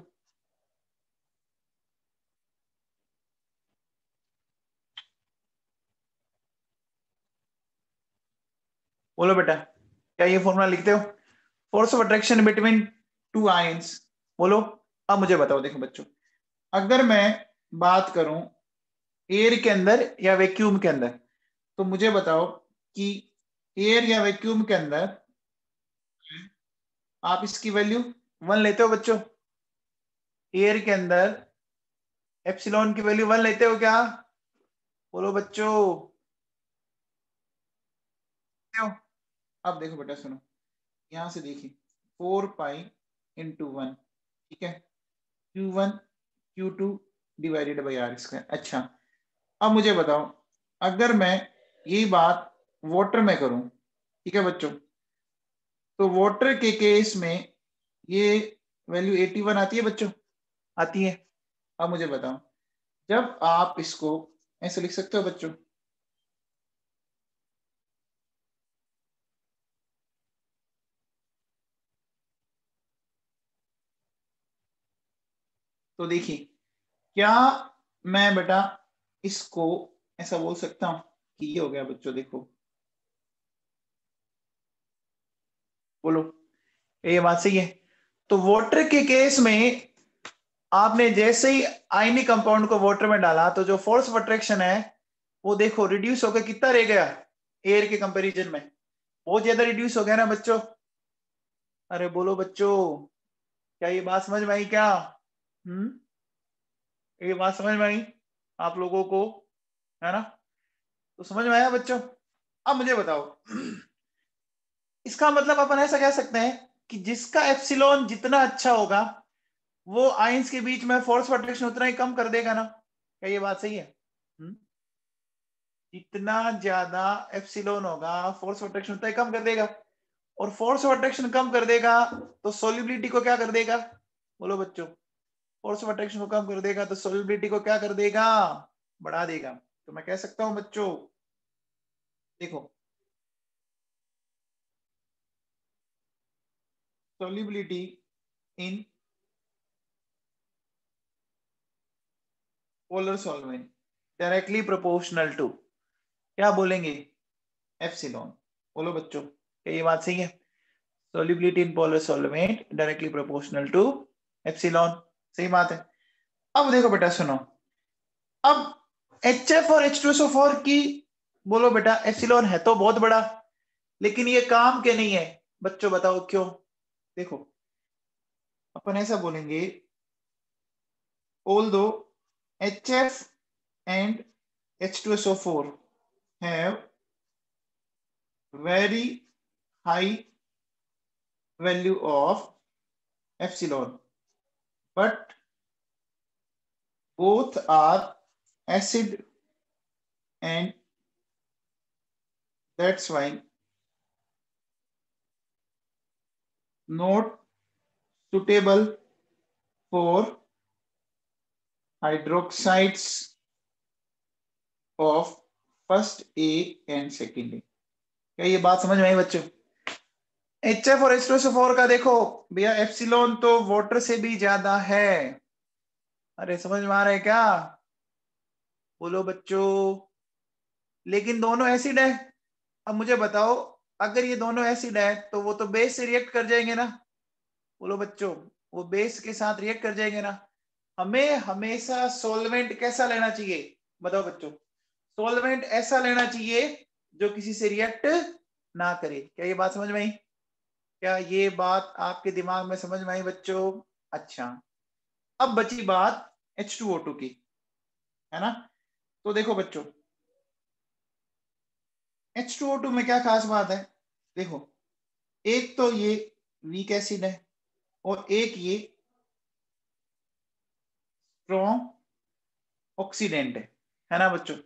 A: बोलो बेटा, क्या ये फॉर्मूला लिखते हो, force of attraction between two ions? बोलो। अब मुझे बताओ, देखो बच्चों, अगर मैं बात करूं एयर के अंदर या वैक्यूम के अंदर, तो मुझे बताओ कि एयर या वैक्यूम के अंदर आप इसकी वैल्यू 1 लेते हो बच्चों? एयर के अंदर एप्सिलॉन की वैल्यू 1 लेते हो क्या? बोलो बच्चों। अब देखो बेटा सुनो, यहां से देखिए 4 पाई × 1, ठीक है, Q1 Q2 divided by R²। अच्छा अब मुझे बताओ, अगर मैं यही बात वाटर में करूं, ठीक है बच्चों, तो वाटर के केस में ये वैल्यू 81 आती है बच्चों, आती है। अब मुझे बताओ, जब आप इसको ऐसे लिख सकते हो बच्चों, तो देखिए क्या मैं बेटा इसको ऐसा बोल सकता हूं कि ये हो गया बच्चों, देखो बोलो ये बात सही है। तो वाटर के केस में आपने जैसे ही आयनिक कंपाउंड को वाटर में डाला तो जो फोर्स ऑफ अट्रैक्शन है वो देखो रिड्यूस होकर कितना रह गया, एयर के कंपैरिजन में बहुत ज्यादा रिड्यूस हो गया ना बच्चों। अरे बोलो बच्चों, क्या ये बात समझ में आई क्या? ये बात समझ में आई आप लोगों को, है ना? तो समझ में आया बच्चों? अब मुझे बताओ, इसका मतलब अपन ऐसा कह सकते हैं कि जिसका एप्सिलॉन जितना अच्छा होगा वो आयंस के बीच में फोर्स ऑफ अट्रैक्शन उतना ही कम कर देगा ना, क्या ये बात सही है? जितना ज्यादा एप्सिलॉन होगा फोर्स ऑफ अट्रैक्शन उतना ही कम कर देगा, और फोर्स ऑफ अट्रैक्शन कम कर देगा तो सोल्युबिलिटी को क्या कर देगा? बोलो बच्चों, फोर्स ऑफ अट्रैक्शन को कम कर देगा तो सोल्युबिलिटी को क्या कर देगा? बढ़ा देगा। तो मैं कह सकता हूं बच्चों, देखो solubility in polar solvent directly proportional to, क्या बोलेंगे? एप्सिलॉन। बोलो बच्चों, क्या ये बात सही है? Solubility in polar solvent directly proportional to epsilon, सही बात है। अब देखो बेटा सुनो, अब HF और H2SO4 की, बोलो बेटा एप्सिलॉन है तो बहुत बड़ा, लेकिन ये काम के नहीं है बच्चों, बताओ क्यों? देखो अपन ऐसा बोलेंगे, although HF and H2SO4 have very high value of epsilon, but both are acid and that's why not suitable for hydroxides of first A and second A। क्या ये बात समझ में आई बच्चों? HF और H2SO4 का देखो भैया एप्सिलॉन तो वाटर से भी ज्यादा है। अरे समझ में आ रहा है क्या? बोलो बच्चों, लेकिन दोनों एसिड है। अब मुझे बताओ, अगर ये दोनों एसिड है तो वो तो बेस से रिएक्ट कर जाएंगे ना। बोलो बच्चों, वो बेस के साथ रिएक्ट कर जाएंगे ना। हमें हमेशा सॉल्वेंट कैसा लेना चाहिए? बताओ बच्चों, सॉल्वेंट ऐसा लेना चाहिए जो किसी से रिएक्ट ना करे। क्या ये बात समझ में आई? क्या ये बात आपके दिमाग में समझ में आई बच्चों? अच्छा, अब बची बात H2O2 की, है ना? तो देखो बच्चों, H2O2 में क्या खास बात है? देखो, एक तो ये वीक एसिड है और एक ये स्ट्रॉन्ग ऑक्सीडेंट है ना बच्चों?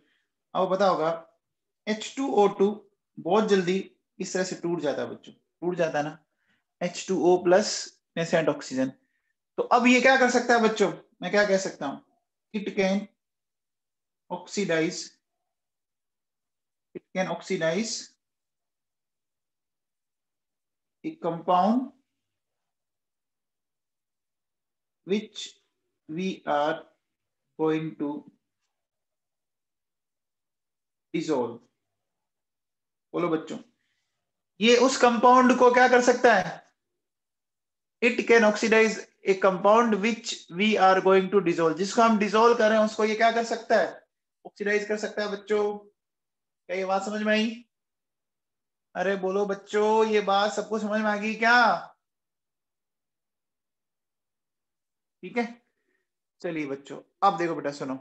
A: अब पता होगा H2O2 बहुत जल्दी इस तरह से टूट जाता है बच्चों, टूट जाता है ना, H2O प्लस नेसेंट ऑक्सीजन। तो अब ये क्या कर सकता है बच्चों? मैं क्या कह सकता हूं, it can oxidize, it can oxidize a compound which we are going to dissolve। बोलो बच्चों, ये उस कंपाउंड को क्या कर सकता है? It can oxidize a compound which we are going to dissolve, जिसको हम डिसोल्व कर रहे हैं उसको ये क्या कर सकता है? ऑक्सीडाइज कर सकता है बच्चों। क्या ये बात समझ में आई? अरे बोलो बच्चों, ये बात सबको समझ में आ गई क्या? ठीक है, चलिए बच्चों अब देखो बेटा सुनो,